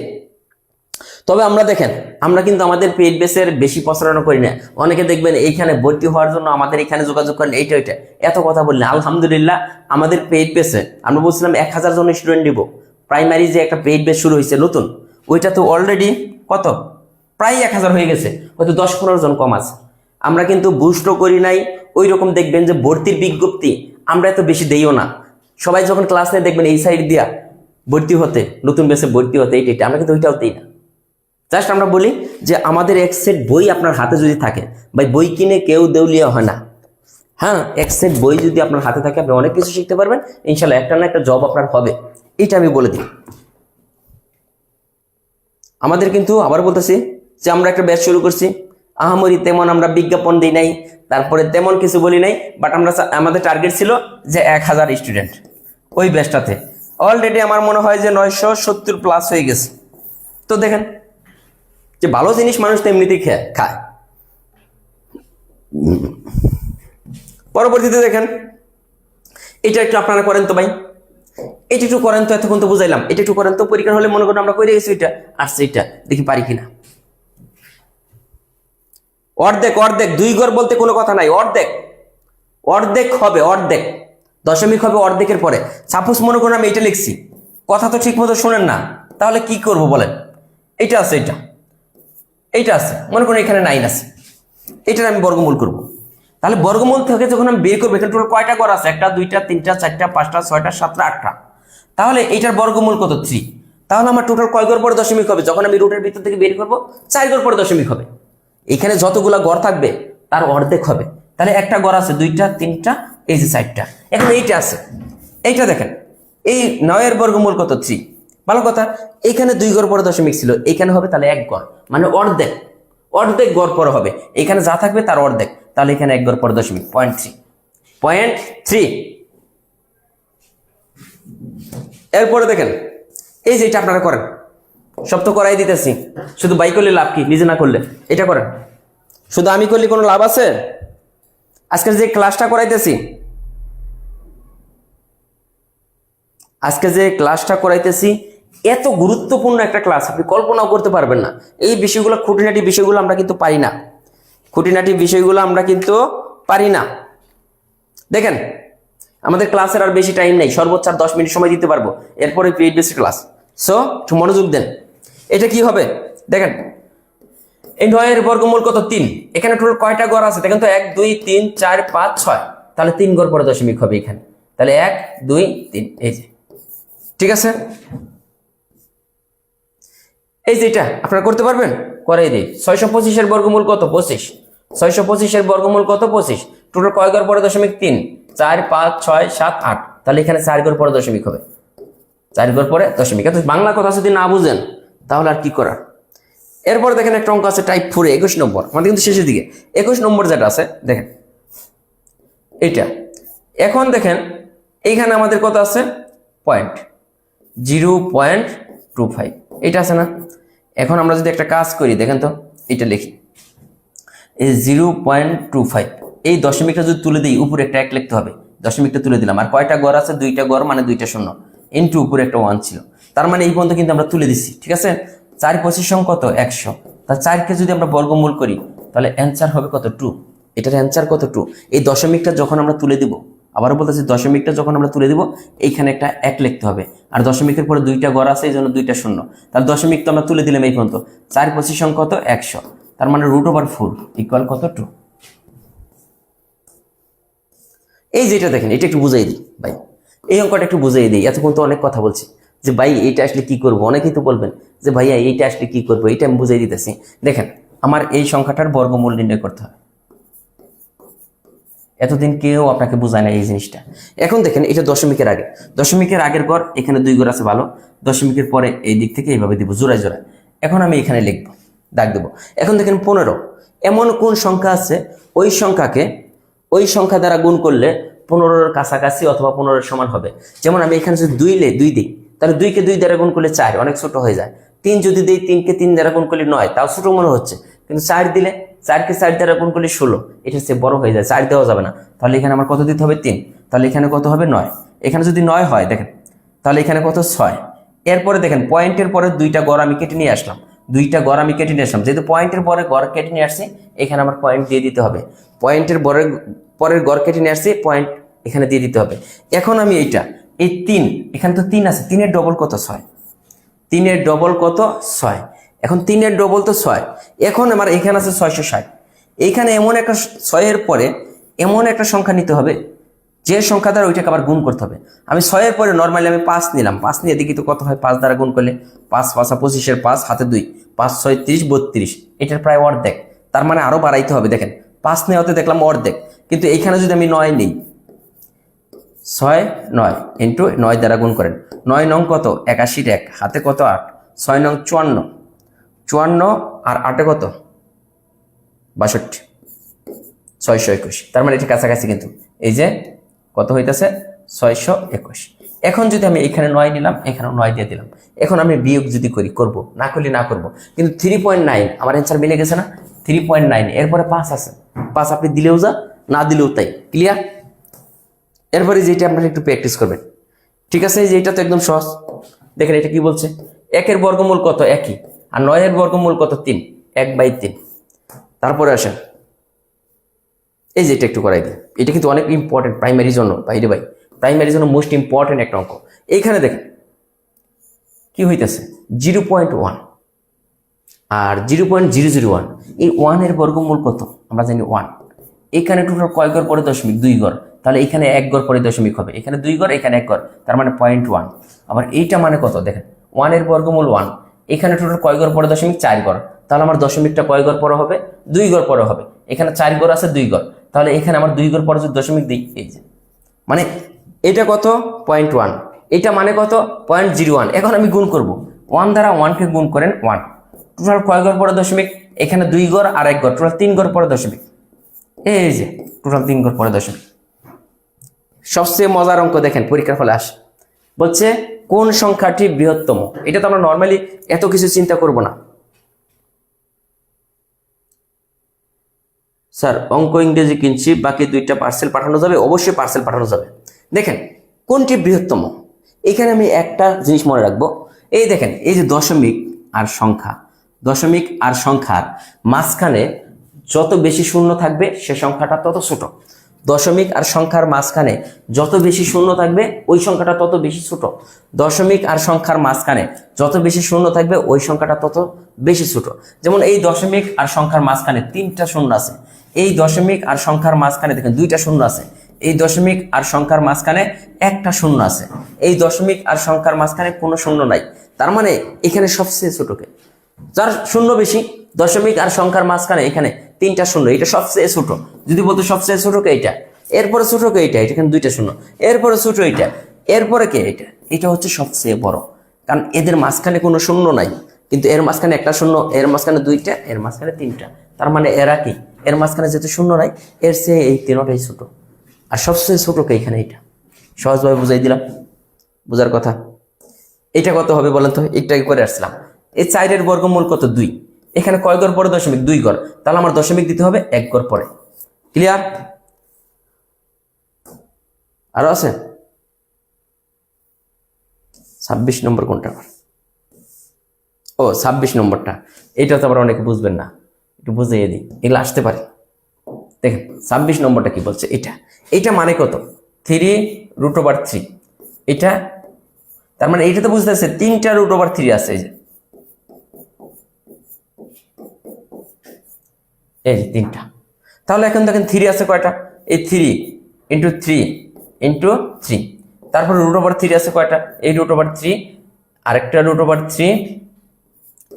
তবে আমরা দেখেন, আমরা কিন্তু আমাদের পেইড বেসের বেশি প্রচারণা করি না। অনেকে দেখবেন এইখানে ভর্তি হওয়ার জন্য আমাদের এখানে যোগাযোগ করেন, এইটা ওইটা এত কথা বললেন। আলহামদুলিল্লাহ আমাদের পেইড বেসে আমরা বলছিলাম 1000 জন স্টুডেন্ট দিব। প্রাইমারি যে একটা পেইড বেস শুরু হয়েছে নতুন, ওইটা তো অলরেডি কত প্রায় 1000 হয়ে গেছে, হয়তো 10-15 জন কম আছে। আমরা কিন্তু বুস্টও করি নাই। ওই রকম দেখবেন যে ভর্তির বিজ্ঞপ্তি আমরা এত বেশি দেইও না। সবাই যখন ক্লাস নেয় দেখবেন এই সাইড দিয়া ভর্তি হতে, নতুন বেসে ভর্তি হতে, এইটা আমরা কিন্তু ওইটাও দিই না। জাস্ট আমরা বলি যে আমাদের এক সেট বই আপনার হাতে যদি থাকে, ভাই বই কিনে কেউ দেউলিয়া হয় না। হ্যাঁ, এক সেট বই যদি আপনার হাতে থাকে আপনি অনেক কিছু শিখতে পারবেন, ইনশাল্লাহ একটা না একটা জব আপনার হবে, এটা আমি বলে দিই। আমাদের কিন্তু আবার বলতেছি যে আমরা একটা ব্যাচ শুরু করছি, আহামরি তেমন আমরা বিজ্ঞাপন দিই নাই, তারপরে তেমন কিছু বলি নাই, বাট আমাদের টার্গেট ছিল যে 1000 স্টুডেন্ট। ওই ব্যাচটাতে অলরেডি আমার মনে হয় যে 970+ হয়ে গেছে। তো দেখেন যে ভালো জিনিস মানুষ তো এমনিতেই খায়। পরবর্তীতে দেখেন এটা একটু আপনারা করেন তো ভাই, এটা একটু করেন তো, এতক্ষণ তো বুঝাইলাম, এটা একটু করেন তো। পরীক্ষা হলে মনে করেন আমরা করে গেছি, এটা আসছে, এটা দেখি পারি কিনা। অর্ধেক অর্ধেক 2 ঘর বলতে কোনো কথা নাই, অর্ধেক অর্ধেক হবে, অর্ধেক দশমিক হবে অর্ধেকের পরে। সাপোজ মনে করেন আমি এটা লিখছি, কথা তো ঠিক মতো শোনেন না, তাহলে কি করব বলেন? এটা আছে, এইটা আছে, মনে করেন এখানে 9 আছে, এটার আমি বর্গমূল করব। তাহলে বর্গমূল থেকে যখন আমি বের করবো, এখানে টোটাল কয়টা ঘর আছে? 1 2 3 4 5 6 7 8টা। তাহলে এইটার বর্গমূল কত? 3। তাহলে আমার টোটাল কয় ঘর পরে দশমিক হবে? যখন আমি রুটের ভিতর থেকে বের করবো 4 ঘর পরে দশমিক হবে। এখানে যতগুলা ঘর থাকবে তার অর্ধেক হবে। তাহলে একটা ঘর আছে 2টা 3টা, এই যে 4টা। এখন এইটা আছে, এইটা দেখেন, এই 9 এর বর্গমূল কত? 3। ভালো কথা, এখানে 2 ঘর পরে দশমিক ছিল, এখানে হবে তাহলে 1 ঘর, মানে অর্ধেক, অর্ধেক ঘর পরে হবে। এখানে যা থাকবে তার অর্ধেক, তাহলে এখানে 1 ঘর পরে দশমিক 0.3। এরপরে দেখেন এই যে এটা আপনারা করেন, সব তো করাই দিতেছি, শুধু বাই করলে লাভ কি? নিজে না করলে এটা করেন, শুধু আমি করলে কোনো লাভ আছে? আজকের যে ক্লাসটা করাইতেছি, এত গুরুত্বপূর্ণ একটা ক্লাস, আপনি কল্পনাও করতে পারবেন না। এই বিষয়গুলো, খুঁটিনাটি বিষয়গুলো আমরা কিন্তু পারি না, দেখেন আমাদের ক্লাসের আর বেশি টাইম নেই, সর্বোচ্চ 10 মিনিট সময় দিতে পারবো, এরপরে পেইড বেসিক ক্লাস। সো একটু মনোযোগ দেন। এটা কি হবে দেখেন, এই 9 এর বর্গমূল কত? 3। এখানে টোটাল কয়টা ঘর আছে দেখেন তো? 1 2 3 4 5 6, তাহলে 3 ঘর পরে দশমিক হবে এখানে। তাহলে 1 2 3, এই যে ঠিক আছে। এই যে এটা আপনারা করতে পারবেন, করাই দিই। 625 এর বর্গমূল কত? 25। 625 এর বর্গমূল কত? 25। টোটাল কয় ঘর পরে দশমিক? 3 4 5 6 7 8, তাহলে এখানে 4 ঘর পরে দশমিক হবে, 4 ঘর পরে দশমিক। এত বাংলা কথা যদি না বুঝেন তাহলে আর কি করার। এরপরে দেখেন একটা অঙ্ক আছে টাইপ 4 21 নম্বর, আমাদের কিন্তু শেষের দিকে। 21 নম্বর যেটা আছে দেখেন এটা। এখন দেখেন এইখানে আমাদের কত আছে? 0.25, এটা আছে না? এখন আমরা যদি একটা কাজ করি দেখেন তো, এটা লিখি, এই 0.25, এই দশমিকটা যদি তুলে দিই উপরে একটা 1 লিখতে হবে, দশমিকটা তুলে দিলাম। আর কয়টা ঘর আছে? 2টা ঘর, মানে 2টা শূন্য, ইনটু উপরে একটা 1 ছিল, তার মানে এই পর্যন্ত কিন্তু আমরা তুলে দিচ্ছি, ঠিক আছে। 4 25 কত? 100। তাহলে 4কে যদি আমরা বর্গমূল করি তাহলে অ্যান্সার হবে কত? 2। এটার অ্যান্সার কত? 2। এই দশমিকটা যখন আমরা তুলে দিব, আবারও বলতেছি, দশমিকটা যখন আমরা তুলে দিব এইখানে একটা 1 লিখতে হবে, আর দশমিকের পরে 2টা ঘর আছে, এই জন্য 2টা শূন্য। তাহলে দশমিক তো আমরা তুলে দিলাম এই পর্যন্ত। 4 25 কত? 100, তার মানে √4 ইকুয়াল কত? 2। এই যেটা দেখেন, এটা একটু বুঝাই দিই ভাই, এই অঙ্কটা একটু বুঝাই দিই। এতক্ষণ তো অনেক কথা বলছি যে ভাই এইটা আসলে কি করবো, অনেকেই তো বলবেন যে ভাইয়া এইটা আসলে কি করবো, এইটা আমি বুঝাই দিতেছি। দেখেন আমার এই সংখ্যাটার বর্গমূল নির্ণয় করতে হবে, এতদিন কেউ আপনাকে বোঝায় না এই জিনিসটা। এখন দেখেন এটা দশমিকের আগে, দশমিকের আগের ঘর, এখানে 2 ঘর আছে, ভালো। দশমিকের পরে এই দিক থেকে এইভাবে দিব, জোড়ায় জোড়ায়। এখন আমি এখানে লিখবো, দাগ দেবো। এখন দেখেন 15, এমন কোন সংখ্যা আছে ওই সংখ্যাকে ওই সংখ্যা দ্বারা গুণ করলে 15-এর কাছাকাছি অথবা 15-এর সমান হবে। যেমন আমি এখানে যদি 2 দিই, তাহলে 2কে 2 দ্বারা গুণ করলে 4, অনেক ছোট হয়ে যায়। 3 যদি দিই, 3কে 3 দ্বারা গুণ করলে 9, তাও ছোট মনে হচ্ছে, কিন্তু 4 দিলে 4 কে 4 দ্বারা গুণ করলে 16, এটা সে বড় হয়ে যায়, 4 দেওয়া যাবে না, তাহলে এখানে আমার কত দিতে হবে 3, তাহলে এখানে কত হবে 9, এখানে যদি 9 হয় দেখেন তাহলে এখানে কত 6, এরপরে দেখেন পয়েন্টের পরে দুইটা গড় আমি কেটে নিয়ে আসলাম, যেহেতু পয়েন্টের পরে গড় কেটে নিয়ে আসছি এখানে আমার পয়েন্ট দিয়ে দিতে হবে, পয়েন্টের পরের গড় কেটে নিয়ে আসছি পয়েন্ট এখানে দিয়ে দিতে হবে। এখন আমি এই 3, এখানে তো 3 আছে, 3 এর ডবল কত 6, 3 এর ডবল কত 6, এখন 3 এর ডবল তো 6, এখন আমার এখানে আছে 660, এইখানে এমন একটা 6 এর পরে এমন একটা সংখ্যা নিতে হবে যে সংখ্যা দ্বারা ওইটাকে আবার গুণ করতে হবে। আমি 6 এর পরে নর্মালি আমি 5 নিলাম, 5 নিয়ে দেখি তো কত হয়, 5 দ্বারা গুণ করলে 5 5 25 এর 5 হাতে 2, 5 6 30 32, এটার প্রায় অর্ধেক, তার মানে আরো বাড়াইতে হবে। দেখেন 5 নেওয়াতে দেখলাম অর্ধেক, কিন্তু এইখানে যদি আমি 9 নিই, 6 9 ইন্টু 9 দ্বারা গুণ করেন, 9 নং কত 81 1, হাতে কত 8, 6 নং 54, 54 আর 8 কত 62, 621, তার মানে এটা কাছাকাছি, কিন্তু এই যে কত হইতেছে 621। এখন যদি আমি এখানে 9 নিলাম, এখানে 9 দিয়ে দিলাম, এখন আমি বিয়োগ যদি করব, না করলে না করব, কিন্তু 3.9 আমার অ্যান্সার মিলে গেছে না, 3.9, এরপরে 5 আছে, 5 আপনি দিলেও যা না দিলেও তাই, ক্লিয়ার। এরপরে যেটা আপনারা একটু প্র্যাকটিস করবেন, ঠিক আছে, যে এটা তো একদম সহজ। দেখেন এটা কি বলছে, 1 এর বর্গমূল কত 1ই, আর 9 এর বর্গমূল কত 3, 1/3। তারপরে আসেন এই যে এটা একটু করাই দিই, এটা কিন্তু অনেক ইম্পর্টেন্ট প্রাইমারির জন্য, বাইরে ভাই প্রাইমারির জন্য মোস্ট ইম্পর্টেন্ট একটা অঙ্ক। এইখানে দেখেন কি হইতেছে 0.1 আর 0.001, এই 1 এর বর্গমূল কত আমরা জানি 1, এখানে টোটাল কয় গড় পরে দশমিক, 2 গড়, তাহলে এখানে 1 গড় পরে দশমিক হবে, এখানে 2 গড় এখানে 1 গড়, তার মানে 0.1। আবার এইটা মানে কত দেখেন 1 এর বর্গমূল 1, এখানে টোটাল কয় গড় পরে দশমিক 4 গড়, তাহলে আমার দশমিকটা কয় গড় পরে হবে 2 গড় পরে হবে, এখানে 4 গড় আছে 2 গড়, তাহলে এখানে আমার 2 গড় পরে যদি দশমিক দিই, এই যে মানে এটা কত 0.1, এটা মানে কত 0.01। এখন আমি গুণ করব, 1 দ্বারা 1 কে গুণ করেন 1, টোটাল কয় গড় পরে দশমিক, এখানে 2 গড় আর 1 গড়, টোটাল 3 গড় পরে দশমিক, এই যে টোটাল 3 গড় পরে দশমিক। সবচেয়ে মজার অঙ্ক দেখেন পরীক্ষার ফলে আসে, বলছে কোন সংখ্যাটি বৃহত্তম। এটা তো আমরা নর্মালি এত কিছু চিন্তা করব না। স্যার অঙ্ক ইংরেজি কিনছি, বাকি 2টা পার্সেল পাঠানো যাবে? অবশ্যই পার্সেল পাঠানো যাবে। দেখেন কোনটি বৃহত্তম, এখানে আমি একটা জিনিস মনে রাখবো, এই দেখেন এই যে দশমিক আর সংখ্যার মাঝখানে যত বেশি শূন্য থাকবে সে সংখ্যাটা তত ছোট, দশমিক আর সংখ্যার মাঝখানে যত বেশি শূন্য থাকবে ওই সংখ্যাটা তত বেশি ছোট, দশমিক আর সংখ্যার মাঝখানে যত বেশি শূন্য থাকবে ওই সংখ্যাটা তত বেশি ছোট। যেমন এই দশমিক আর সংখ্যার মাঝখানে 3টা শূন্য আছে, এই দশমিক আর সংখ্যার মাঝখানে দেখেন 2টা শূন্য আছে, এই দশমিক আর সংখ্যার মাঝখানে 1টা শূন্য আছে, এই দশমিক আর সংখ্যার মাঝখানে কোনো শূন্য নাই, তার মানে এখানে সবচেয়ে ছোটকে, যার শূন্য বেশি, দশমিক আর সংখ্যার মাঝখানে এখানে 3টা শূন্য, এটা সবচেয়ে ছোট। যদি বলতো সবচেয়ে ছোটকে এইটা, এরপরে ছোটকে এইটা, এখানে 2টা শূন্য, এরপরে ছোট এইটা, এরপরে কে এটা, এটা হচ্ছে সবচেয়ে বড়, কারণ এদের মাঝখানে কোনো শূন্য নাই, কিন্তু এর মাঝখানে 1টা শূন্য, এর মাঝখানে 2টা, এর মাঝখানে 3টা, তার মানে এরা কি, এর মাঝখানে যেহেতু শূন্য নাই, এর চেয়ে এই 3টাই ছোট, আর সবচেয়ে ছোটকে এখানে এইটা। সহজভাবে বুঝাই দিলাম, বোঝার কথা। এটা কত হবে বলেন তো, একটু করে আসছিলাম, এই 4 এর বর্গমূল কত 2, এখানে কয় গড় পরে দশমিক, 2 গড়, তাহলে আমার দশমিক দিতে হবে 1 গড় পরে, ক্লিয়ার। আরো আছে 26 নম্বর কোনটা, ও 26 নম্বরটা, এইটা তো আবার অনেকে বুঝবেন না, একটু বুঝিয়ে দিই, এগুলো আসতে পারে। দেখেন 26 নম্বরটা কি বলছে, এটা মানে কত 3√3, এটা তার মানে এইটা তো বুঝতে পারছে 3টা √3 আছে, এই যে 3টা, তাহলে এখন দেখেন 3 আছে কয়টা, এই 3 × 3 × 3, তারপর √3 আছে কয়টা, এই √3, আরেকটা √3,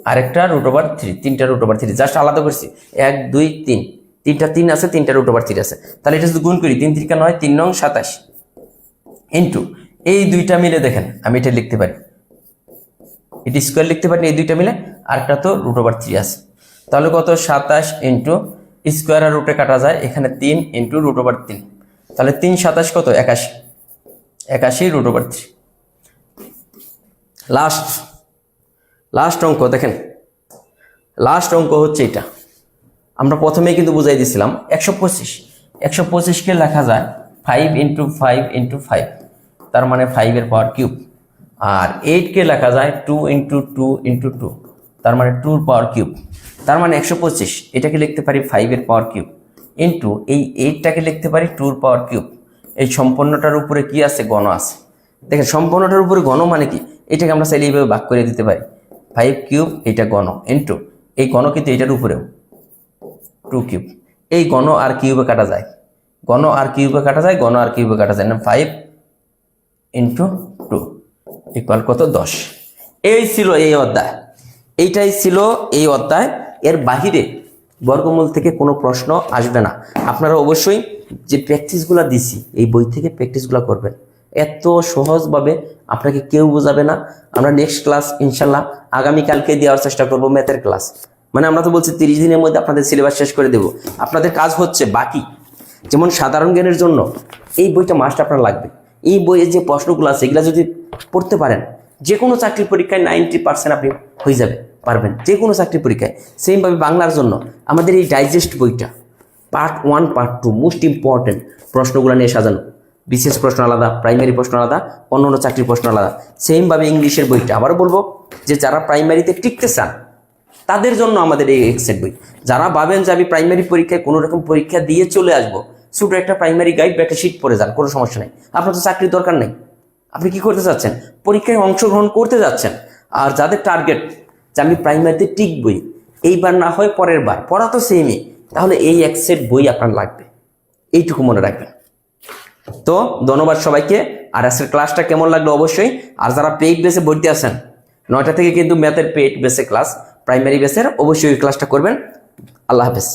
আরেকটা √3, 3টা √3, জাস্ট আলাদা করছি 1 2 3, 3 আছে, 3টা √3 আছে, তাহলে এটা যদি গুণ করি 3 3 9, 3 9 27 ইন্টু এই 2টা মিলে দেখেন আমি এটা লিখতে পারি, এটা স্কোয়ার লিখতে পারি, এই 2টা মিলে, আরেকটা তো √3 আছে, তাহলে কত 27 ইন্টু স্কোয়ার আর রুটে কাটা যায়, এখানে 3 ইন্টু √3, তাহলে 3 27 কত 81, 81 √3। লাস্ট অঙ্ক দেখেন, লাস্ট অঙ্ক হচ্ছে এটা, আমরা প্রথমেই কিন্তু বুঝাই দিয়েছিলাম 125। 125কে লেখা যায় 5 × 5 × 5, তার মানে 5 এর পাওয়ার কিউব। আর 8কে লেখা যায় 2 × 2 × 2, তার মানে 2 এর পাওয়ার কিউব। তার মানে 125 এটাকে লিখতে পারি 5 এর পাওয়ার কিউব, ইন্টু এই 8টাকে লিখতে পারি 2 এর পাওয়ার কিউব। এই সম্পূর্ণটার উপরে কি আছে? ঘন আছে। দেখেন সম্পূর্ণটার উপরে ঘন মানে কি, এটাকে আমরা চাইলে এইভাবে ভাগ করে দিতে পারি, 5 কিউব এটা ঘন, ইন্টু এই ঘন কিন্তু এটার উপরেও 2 কিউব। এই ঘন আর কিউবে কাটা যায়, ঘন আর কিউবে কাটা যায়, ঘন আর কিউবে কাটা যায় না, 5 × 2 ইকুয়াল কত? 10। এই ছিল এই অধ্যায়, এইটাই ছিল এই অধ্যায়। এর বাহিরে বর্গমূল থেকে কোনো প্রশ্ন আসবে না। আপনারা অবশ্যই যে প্র্যাকটিসগুলো দিছি এই বই থেকে প্র্যাকটিসগুলো করবেন, এত সহজভাবে আপনাকে কেউ বোঝাবে না। আমরা নেক্সট ক্লাস ইনশাল্লাহ আগামীকালকে দেওয়ার চেষ্টা করব, ম্যাথের ক্লাস। মানে আমরা তো বলছি 30 দিনের মধ্যে আপনাদের সিলেবাস শেষ করে দেব। আপনাদের কাজ হচ্ছে বাকি, যেমন সাধারণ জ্ঞানের জন্য এই বইটা মাস্ট আপনার লাগবে। এই বইয়ের যে প্রশ্নগুলো আছে এগুলো যদি পড়তে পারেন, যে কোনো চাকরির পরীক্ষায় 90% আপনি হয়ে যাবে, পারবেন যে কোনো চাকরির পরীক্ষায়। সেমভাবে বাংলার জন্য আমাদের এই ডাইজেস্ট বইটা পার্ট 1 পার্ট 2 মোস্ট ইম্পর্টেন্ট প্রশ্নগুলো নিয়ে সাজানো। বিশেষ প্রশ্ন আলাদা, প্রাইমারি প্রশ্ন আলাদা, অন্যান্য চাকরির প্রশ্ন আলাদা। সেমভাবে ইংলিশের বইটা আবারও বলবো যে যারা প্রাইমারিতে টিকতে চান তাদের জন্য আমাদের এই এক্সেট বই। যারা ভাবেন যে আমি প্রাইমারি পরীক্ষায় কোনো রকম পরীক্ষা দিয়ে চলে আসবো, ছোটো একটা প্রাইমারি গাইড বা একটা শিট পড়ে যান, কোনো সমস্যা নেই। আপনার তো চাকরির দরকার নেই, আপনি কি করতে চাচ্ছেন? পরীক্ষায় অংশগ্রহণ করতে যাচ্ছেন। আর যাদের টার্গেট যে আমি প্রাইমারিতে টিকবই, এইবার না হয় পরের বার, পড়া তো সেমই, তাহলে এই এক সেট বই আপনার লাগবে, এইটুকু মনে রাখবেন। তো ধন্যবাদ সবাইকে। আর আজকের ক্লাসটা কেমন লাগলো অবশ্যই। আর যারা পেইড বেসে ভর্তি আছেন, 9টা থেকে কিন্তু ম্যাথের পেইড বেসে ক্লাস, প্রাইমারি বেসের, অবশ্যই ওই ক্লাসটা করবেন। আল্লাহ হাফেজ।